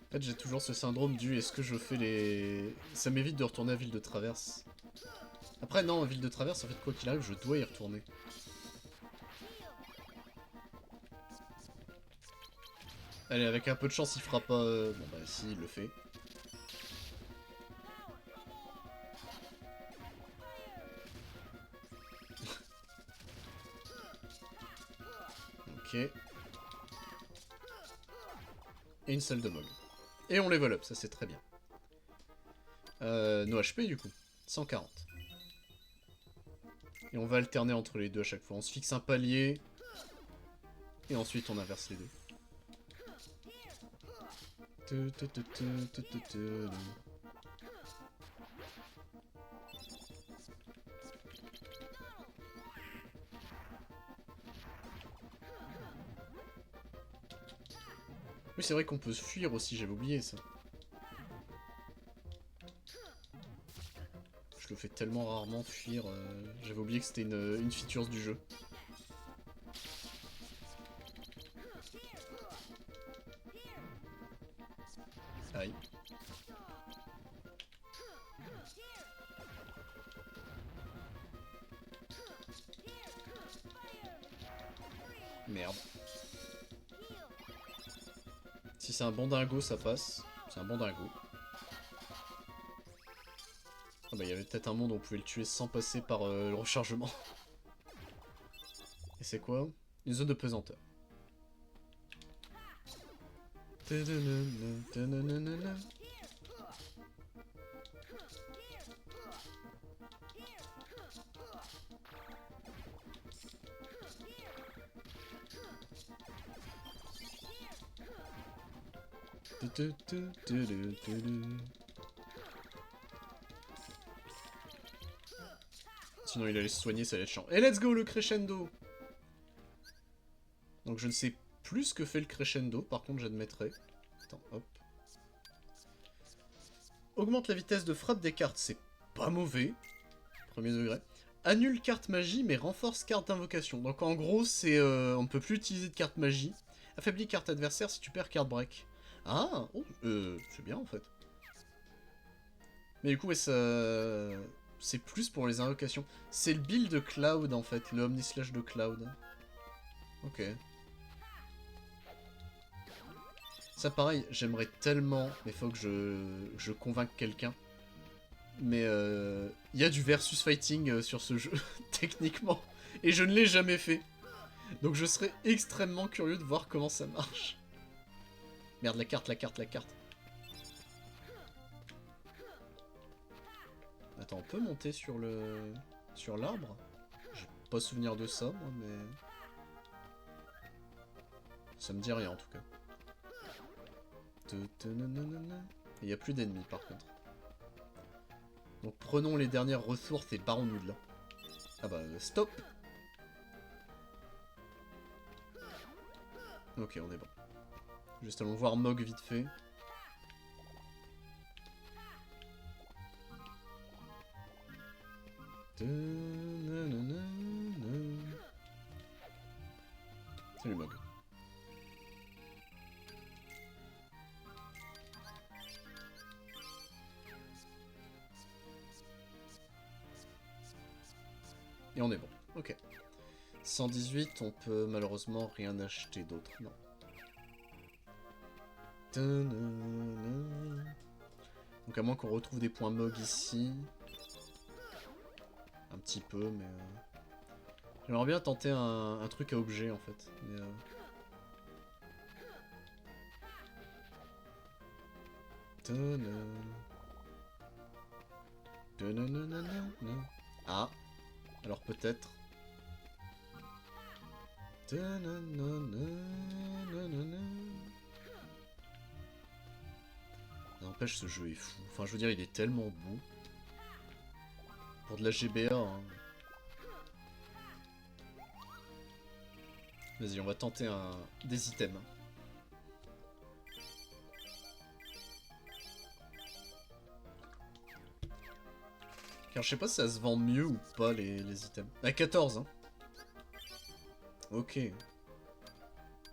En fait, j'ai toujours ce syndrome du est-ce que je fais les... Ça m'évite de retourner à Ville de Traverse. Après, non, à Ville de Traverse, en fait, quoi qu'il arrive, je dois y retourner. Allez, avec un peu de chance, il fera pas... Bon, bah, si, il le fait. Ok. Et une salle de mog. Et on level up, ça c'est très bien. Nos HP du coup. 140. Et on va alterner entre les deux à chaque fois. On se fixe un palier. Et ensuite on inverse les deux. Oui, c'est vrai qu'on peut se fuir aussi, j'avais oublié ça. Je le fais tellement rarement fuir, j'avais oublié que c'était une feature du jeu. Aïe. Merde. Si c'est un bon dingo, ça passe. C'est un bon dingo. Ah bah il y avait peut-être un monde où on pouvait le tuer sans passer par le rechargement. Et c'est quoi? Une zone de pesanteur. Sinon il allait se soigner, ça allait être chiant. Et let's go le crescendo. Donc je ne sais plus ce que fait le crescendo, par contre j'admettrai. Attends, hop. Augmente la vitesse de frappe des cartes, c'est pas mauvais. Premier degré. Annule carte magie, mais renforce carte d'invocation. Donc en gros, c'est on ne peut plus utiliser de carte magie. Affaiblis carte adversaire si tu perds carte break. Ah, oh, c'est bien en fait. Mais du coup, ouais, ça... c'est plus pour les invocations. C'est le build de Cloud en fait, le Omnislash de Cloud. Ok. Ça pareil, j'aimerais tellement, mais faut que je convainque quelqu'un. Mais il y a du versus fighting sur ce jeu, techniquement. Et je ne l'ai jamais fait. Donc je serais extrêmement curieux de voir comment ça marche. Merde, la carte. Attends, on peut monter sur le... sur l'arbre? J'ai pas souvenir de ça, moi, mais... ça me dit rien, en tout cas. Il n'y a plus d'ennemis, par contre. Donc prenons les dernières ressources et barrons-nous de là. Ah bah, stop! Ok, on est bon. Juste allons voir Mog vite fait. Salut Mog. Et on est bon. Ok. 118, on peut malheureusement rien acheter d'autre. Non. Donc à moins qu'on retrouve des points Mog ici. Un petit peu, mais... j'aimerais bien tenter un truc à objet, en fait. Mais, ah, alors peut-être. N'empêche, ce jeu est fou. Enfin, je veux dire, il est tellement beau. Pour de la GBA, hein. Vas-y, on va tenter des items. Car je sais pas si ça se vend mieux ou pas, les items. À 14, hein. Ok.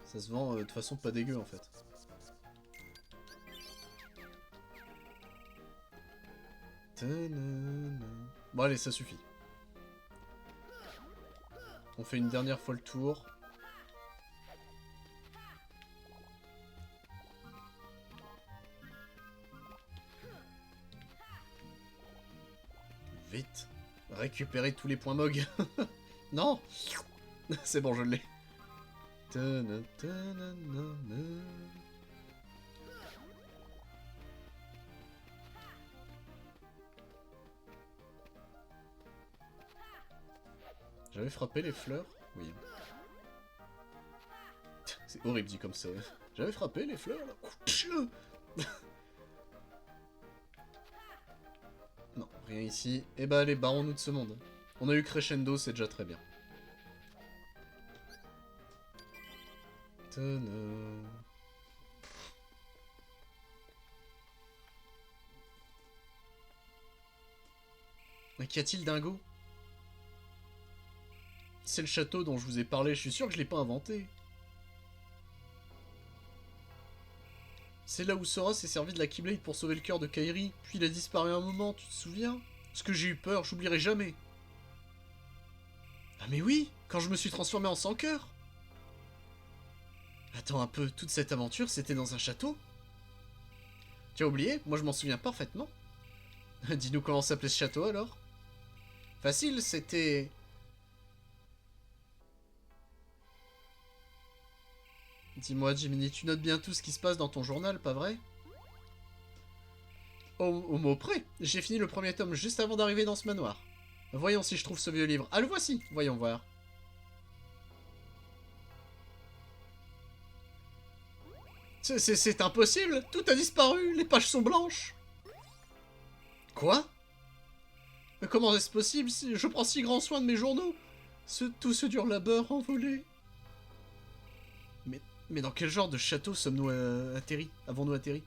Ça se vend de façon pas dégueu, en fait. Bon, allez, ça suffit. On fait une dernière fois le tour. Vite. Récupérer tous les points Mog. Non. C'est bon, je l'ai. J'avais frappé les fleurs? Oui. C'est horrible dit comme ça. J'avais frappé les fleurs là. Non, rien ici. Eh bah allez, barrons-nous de ce monde. On a eu Crescendo, c'est déjà très bien. Mais qu'y a-t-il, dingo? C'est le château dont je vous ai parlé, je suis sûr que je l'ai pas inventé. C'est là où Sora s'est servi de la Keyblade pour sauver le cœur de Kairi, puis il a disparu un moment, tu te souviens? Parce que j'ai eu peur, j'oublierai jamais. Ah mais oui, quand je me suis transformé en sans-cœur. Attends un peu, toute cette aventure, c'était dans un château? Tu as oublié? Moi je m'en souviens parfaitement. Dis-nous comment s'appelait ce château alors? Facile, c'était... Dis-moi Jiminy, tu notes bien tout ce qui se passe dans ton journal, pas vrai? Au mot près, j'ai fini le premier tome juste avant d'arriver dans ce manoir. Voyons si je trouve ce vieux livre. Ah, le voici! Voyons voir. C'est impossible. Tout a disparu. Les pages sont blanches. Quoi? Mais comment est-ce possible si je prends si grand soin de mes journaux? Tout ce dur labeur envolé. Mais dans quel genre de château sommes-nous atterris? Avons-nous atterri?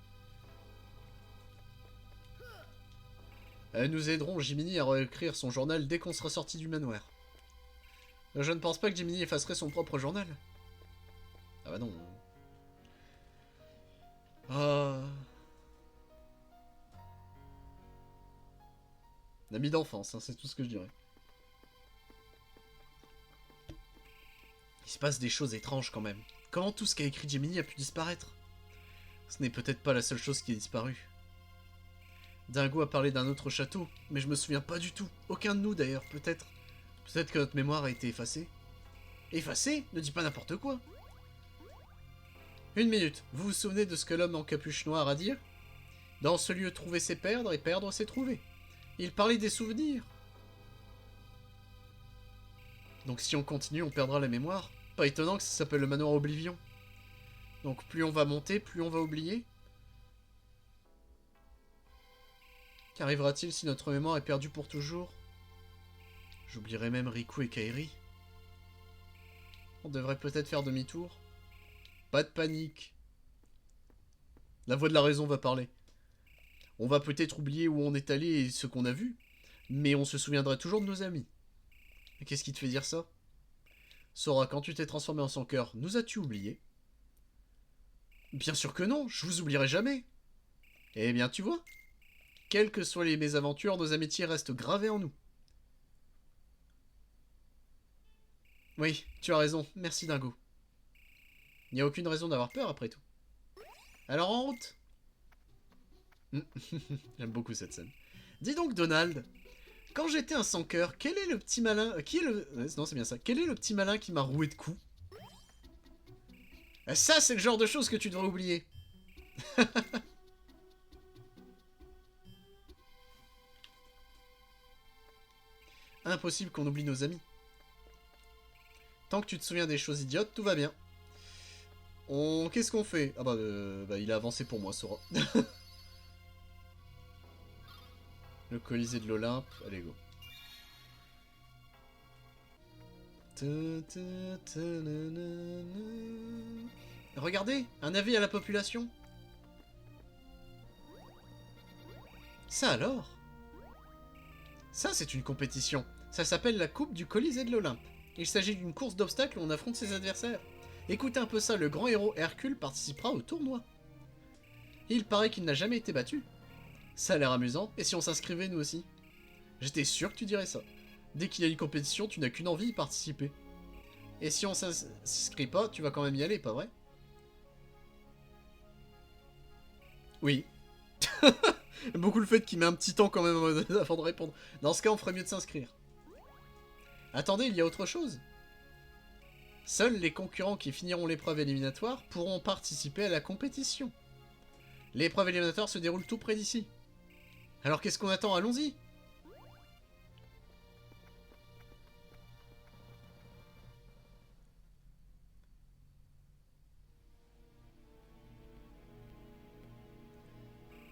Nous aiderons Jiminy à réécrire son journal dès qu'on sera sorti du manoir. Je ne pense pas que Jiminy effacerait son propre journal. Ah bah non. Ah... Un ami d'enfance, hein, c'est tout ce que je dirais. Il se passe des choses étranges quand même. Comment tout ce qu'a écrit Jiminy a pu disparaître? Ce n'est peut-être pas la seule chose qui a disparu. Dingo a parlé d'un autre château, mais je me souviens pas du tout. Aucun de nous d'ailleurs, peut-être. Peut-être que notre mémoire a été effacée. Effacée? Ne dis pas n'importe quoi. Une minute, vous vous souvenez de ce que l'homme en capuche noire a dit? Dans ce lieu, trouver c'est perdre, et perdre c'est trouver. Il parlait des souvenirs. Donc si on continue, on perdra la mémoire. Pas étonnant que ça s'appelle le manoir Oblivion. Donc plus on va monter, plus on va oublier. Qu'arrivera-t-il si notre mémoire est perdue pour toujours? J'oublierai même Riku et Kairi. On devrait peut-être faire demi-tour. Pas de panique. La voix de la raison va parler. On va peut-être oublier où on est allé et ce qu'on a vu, mais on se souviendra toujours de nos amis. Et qu'est-ce qui te fait dire ça? Sora, quand tu t'es transformé en son cœur, nous as-tu oublié? Bien sûr que non, je vous oublierai jamais. Eh bien, tu vois, quelles que soient les mésaventures, nos amitiés restent gravées en nous. Oui, tu as raison, merci Dingo. Il n'y a aucune raison d'avoir peur après tout. Alors en route. J'aime beaucoup cette scène. Dis donc Donald, quand j'étais un sans-cœur, quel est le petit malin... Qui est le... Non, c'est bien ça. Quel est le petit malin qui m'a roué de coups? Ça, c'est le genre de choses que tu devrais oublier. Impossible qu'on oublie nos amis. Tant que tu te souviens des choses idiotes, tout va bien. Qu'est-ce qu'on fait? Ah bah, il a avancé pour moi, Sora. Le Colisée de l'Olympe. Allez, go. Regardez, un avis à la population. Ça alors? Ça, c'est une compétition. Ça s'appelle la Coupe du Colisée de l'Olympe. Il s'agit d'une course d'obstacles où on affronte ses adversaires. Écoutez un peu ça, le grand héros Hercule participera au tournoi. Il paraît qu'il n'a jamais été battu. Ça a l'air amusant, et si on s'inscrivait nous aussi? J'étais sûr que tu dirais ça. Dès qu'il y a une compétition, tu n'as qu'une envie, y participer. Et si on s'inscrit pas, tu vas quand même y aller, pas vrai? Oui. Beaucoup le fait qu'il met un petit temps quand même avant de répondre. Dans ce cas, on ferait mieux de s'inscrire. Attendez, il y a autre chose. Seuls les concurrents qui finiront l'épreuve éliminatoire pourront participer à la compétition. L'épreuve éliminatoire se déroule tout près d'ici. Alors qu'est-ce qu'on attend? Allons-y!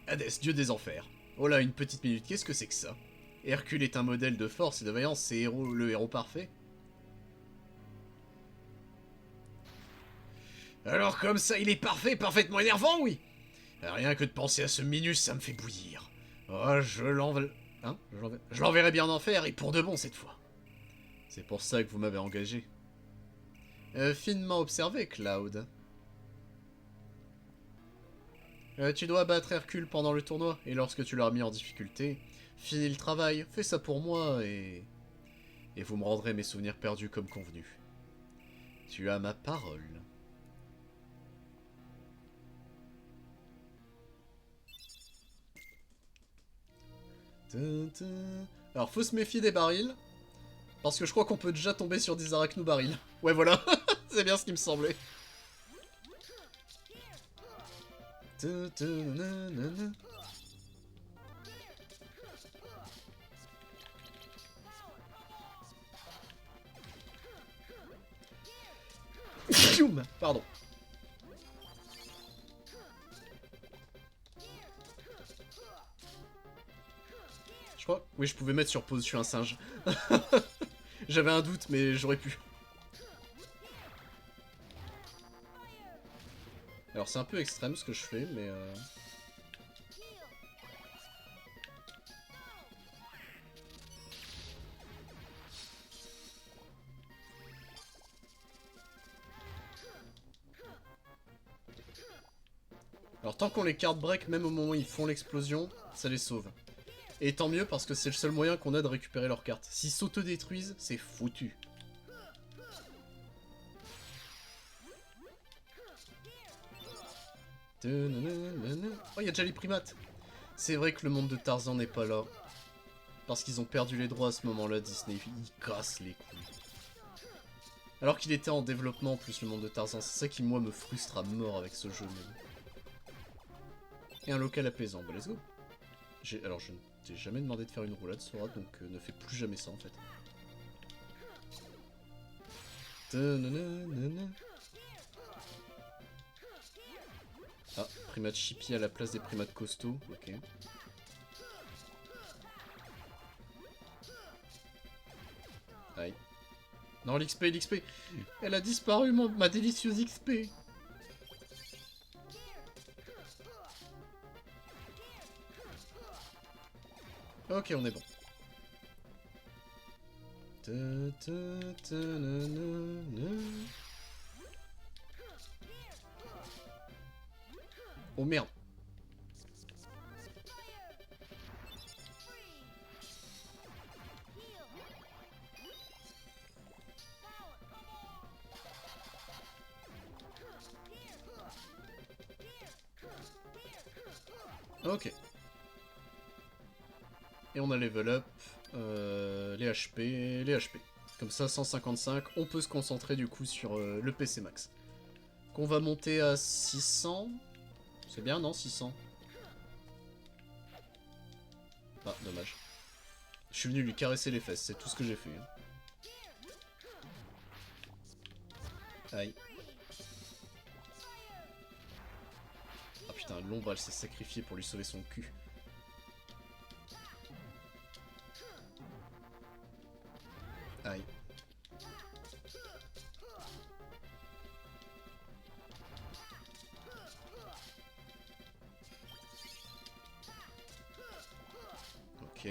Hadès, dieu des enfers. Oh là, une petite minute, qu'est-ce que c'est que ça? Hercule est un modèle de force et de vaillance, c'est le héros parfait. Alors comme ça, il est parfait, parfaitement énervant, oui. Rien que de penser à ce Minus, ça me fait bouillir. Oh, je l'enverrai bien en enfer, et pour de bon cette fois. C'est pour ça que vous m'avez engagé. Finement observé, Cloud. Tu dois battre Hercule pendant le tournoi, et lorsque tu l'auras mis en difficulté, finis le travail, fais ça pour moi, et vous me rendrez mes souvenirs perdus comme convenu. Tu as ma parole. Alors, faut se méfier des barils, parce que je crois qu'on peut déjà tomber sur des arachnos barils. Ouais, voilà, c'est bien ce qui me semblait. Pardon. Oui, je pouvais mettre sur pause, je suis un singe. J'avais un doute, mais j'aurais pu. Alors c'est un peu extrême ce que je fais, mais... Alors tant qu'on les card break, même au moment où ils font l'explosion, ça les sauve. Et tant mieux parce que c'est le seul moyen qu'on a de récupérer leurs cartes. S'ils s'auto-détruisent, c'est foutu. Oh, il y a déjà les primates. C'est vrai que le monde de Tarzan n'est pas là. Parce qu'ils ont perdu les droits à ce moment-là, Disney. Ils cassent les couilles. Alors qu'il était en développement en plus, le monde de Tarzan. C'est ça qui, moi, me frustre à mort avec ce jeu. Et un local apaisant. Bah, let's go. Alors, je ne t'ai jamais demandé de faire une roulade, Sora, donc ne fais plus jamais ça, en fait. Ah, primate chippy à la place des primates costauds. Ok. Aïe. Non, l'XP, l'XP. Elle a disparu, ma délicieuse XP. Ok, on est bon. Oh merde. Ok. Et on a level up les HP, les HP. Comme ça, 155, on peut se concentrer du coup sur le PC max. Qu'on va monter à 600. C'est bien, non, 600? Ah, dommage. Je suis venu lui caresser les fesses, c'est tout ce que j'ai fait. Hein. Aïe. Ah putain, l'ombre, elle s'est sacrifiée pour lui sauver son cul. Aïe. Ok.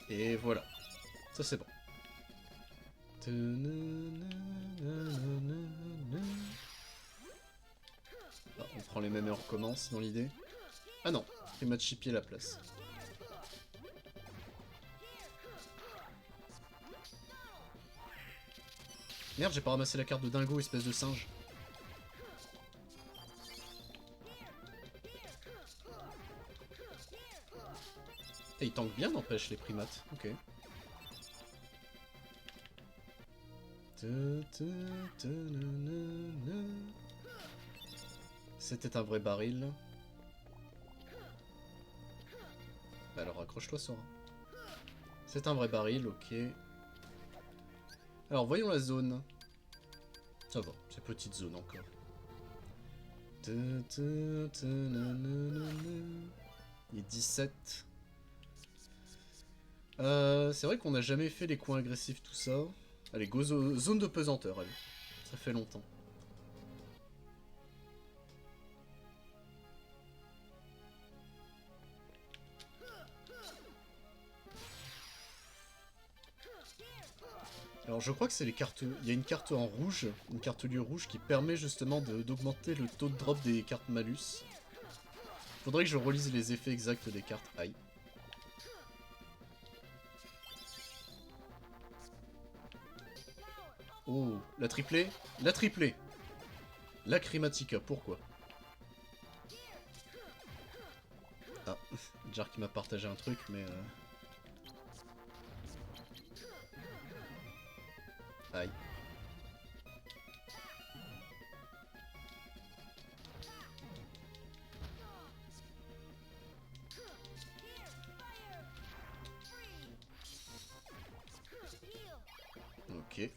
Et voilà. Ça c'est bon. Ah, on prend les mêmes et on recommence dans l'idée. Ah non, Primat Chippy à la place. Merde, j'ai pas ramassé la carte de dingo, espèce de singe. Et ils tankent bien, n'empêche, les primates. Ok. C'était un vrai baril. Bah alors accroche-toi, Sora. C'est un vrai baril, ok. Alors voyons la zone. Ça va, c'est petite zone encore. Il est 17. C'est vrai qu'on n'a jamais fait les coins agressifs, tout ça. Allez, go zone de pesanteur, allez. Ça fait longtemps. Alors je crois que c'est les cartes... Il y a une carte en rouge, une carte lieu rouge qui permet justement d'augmenter le taux de drop des cartes malus. Faudrait que je relise les effets exacts des cartes. Aïe. Oh, la triplée. La triplée. La Chromatica, pourquoi? Ah, Jar qui m'a partagé un truc, mais... Aïe. Ok.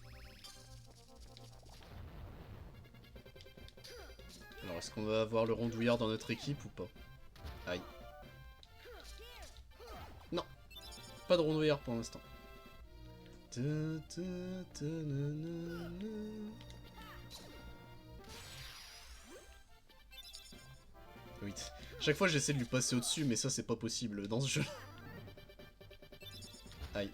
Alors Alors, est-ce qu'on va avoir le rondouillard dans notre équipe ou pas? Aïe. Non. Pas de rondouillard pour l'instant. Oui. Chaque fois j'essaie de lui passer au-dessus, mais ça c'est pas possible dans ce jeu. Aïe.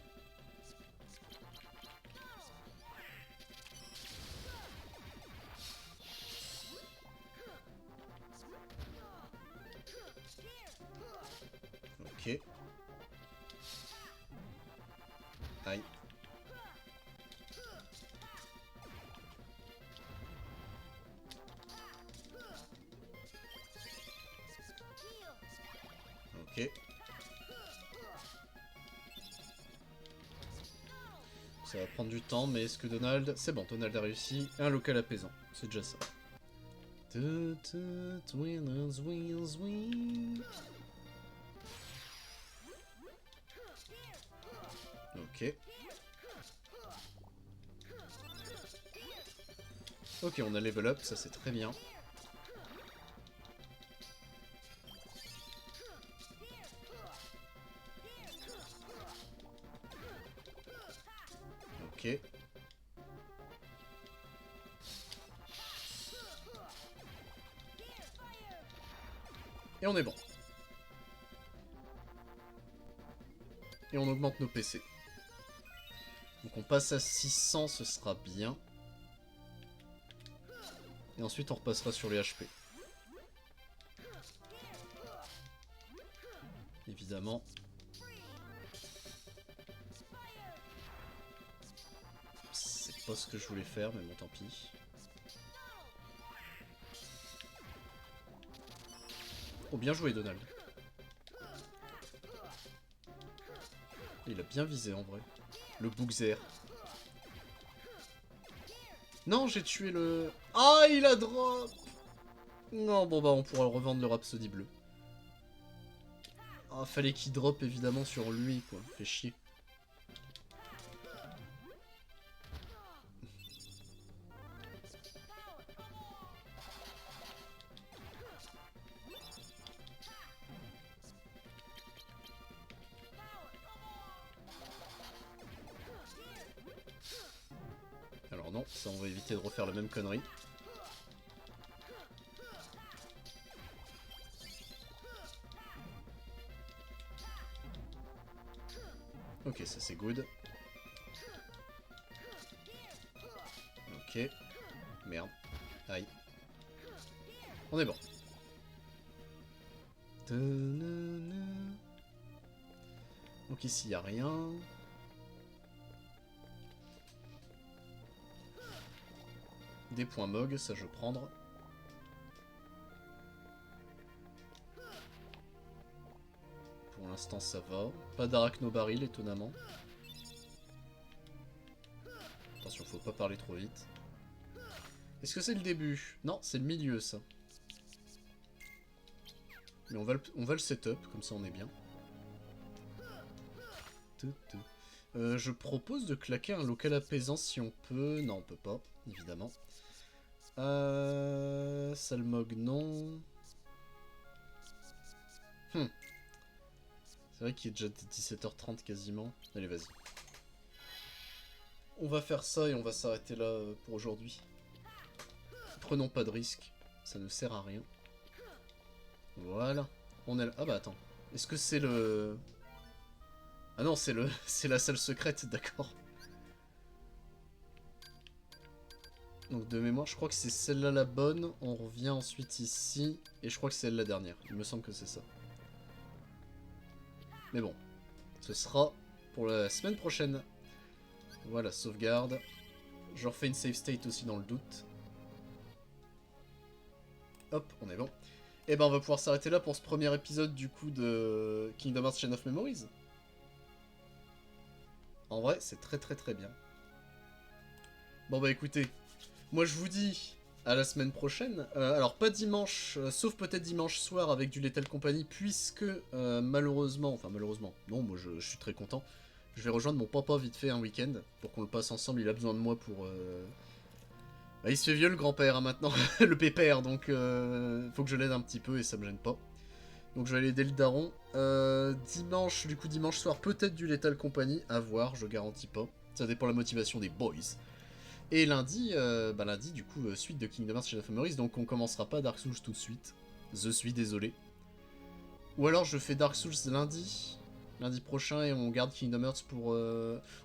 Ok. Aïe. Ok. Ça va prendre du temps, mais est-ce que Donald... C'est bon, Donald a réussi. Un local apaisant, c'est déjà ça. Ok. Ok, on a level up, ça c'est très bien. Ok. Et on est bon. Et on augmente nos PC. Donc on passe à 600, ce sera bien. Et ensuite on repassera sur les HP. Évidemment. C'est pas ce que je voulais faire, mais bon tant pis. Oh bien joué Donald. Il a bien visé en vrai. Le Bookzer. Non, j'ai tué le... Ah, il a drop. Non, bon bah on pourra le revendre le Rhapsody bleu. Ah, fallait qu'il drop évidemment sur lui, quoi. Fait chier. Alors non, ça on va éviter de refaire la même connerie. Ok, ça c'est good. Ok. Merde. Aïe. On est bon. Donc ici, il n'y a rien. Des points MOG, ça je vais prendre. Pour l'instant, ça va. Pas d'arachnobaril, étonnamment. Attention, faut pas parler trop vite. Est-ce que c'est le début? Non, c'est le milieu, ça. Mais on va le setup, comme ça on est bien. Je propose de claquer un local apaisant si on peut. Non, on peut pas, évidemment. Salmog, non. C'est vrai qu'il est déjà 17h30 quasiment. Allez, vas-y. On va faire ça et on va s'arrêter là pour aujourd'hui. Prenons pas de risques, ça ne sert à rien. Voilà. On est là. Ah bah attends. Est-ce que c'est le... Ah non, c'est c'est la salle secrète, d'accord. Donc de mémoire, je crois que c'est celle-là la bonne. On revient ensuite ici. Et je crois que c'est elle la dernière. Il me semble que c'est ça. Mais bon. Ce sera pour la semaine prochaine. Voilà, sauvegarde. Je refais une save state aussi dans le doute. Hop, on est bon. Et ben on va pouvoir s'arrêter là pour ce premier épisode du coup de Kingdom Hearts Chain of Memories. En vrai, c'est très très très bien. Bon bah écoutez, moi je vous dis à la semaine prochaine. Alors pas dimanche, sauf peut-être dimanche soir avec du Lethal Company, puisque malheureusement, non, moi je suis très content. Je vais rejoindre mon papa vite fait un week-end pour qu'on le passe ensemble. Il a besoin de moi Bah, il se fait vieux le grand-père hein, maintenant, le pépère, donc faut que je l'aide un petit peu et ça me gêne pas. Donc je vais aller aider le daron. Dimanche, du coup dimanche soir, peut-être du Lethal Company, à voir, je garantis pas. Ça dépend de la motivation des boys. Et lundi, lundi du coup, suite de Kingdom Hearts Chain of Memories, donc on commencera pas Dark Souls tout de suite. Je suis désolé. Ou alors je fais Dark Souls lundi prochain, et on garde Kingdom Hearts pour...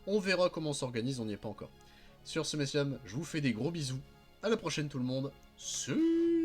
On verra comment on s'organise, on n'y est pas encore. Sur ce, messieurs, je vous fais des gros bisous. À la prochaine tout le monde. Salut.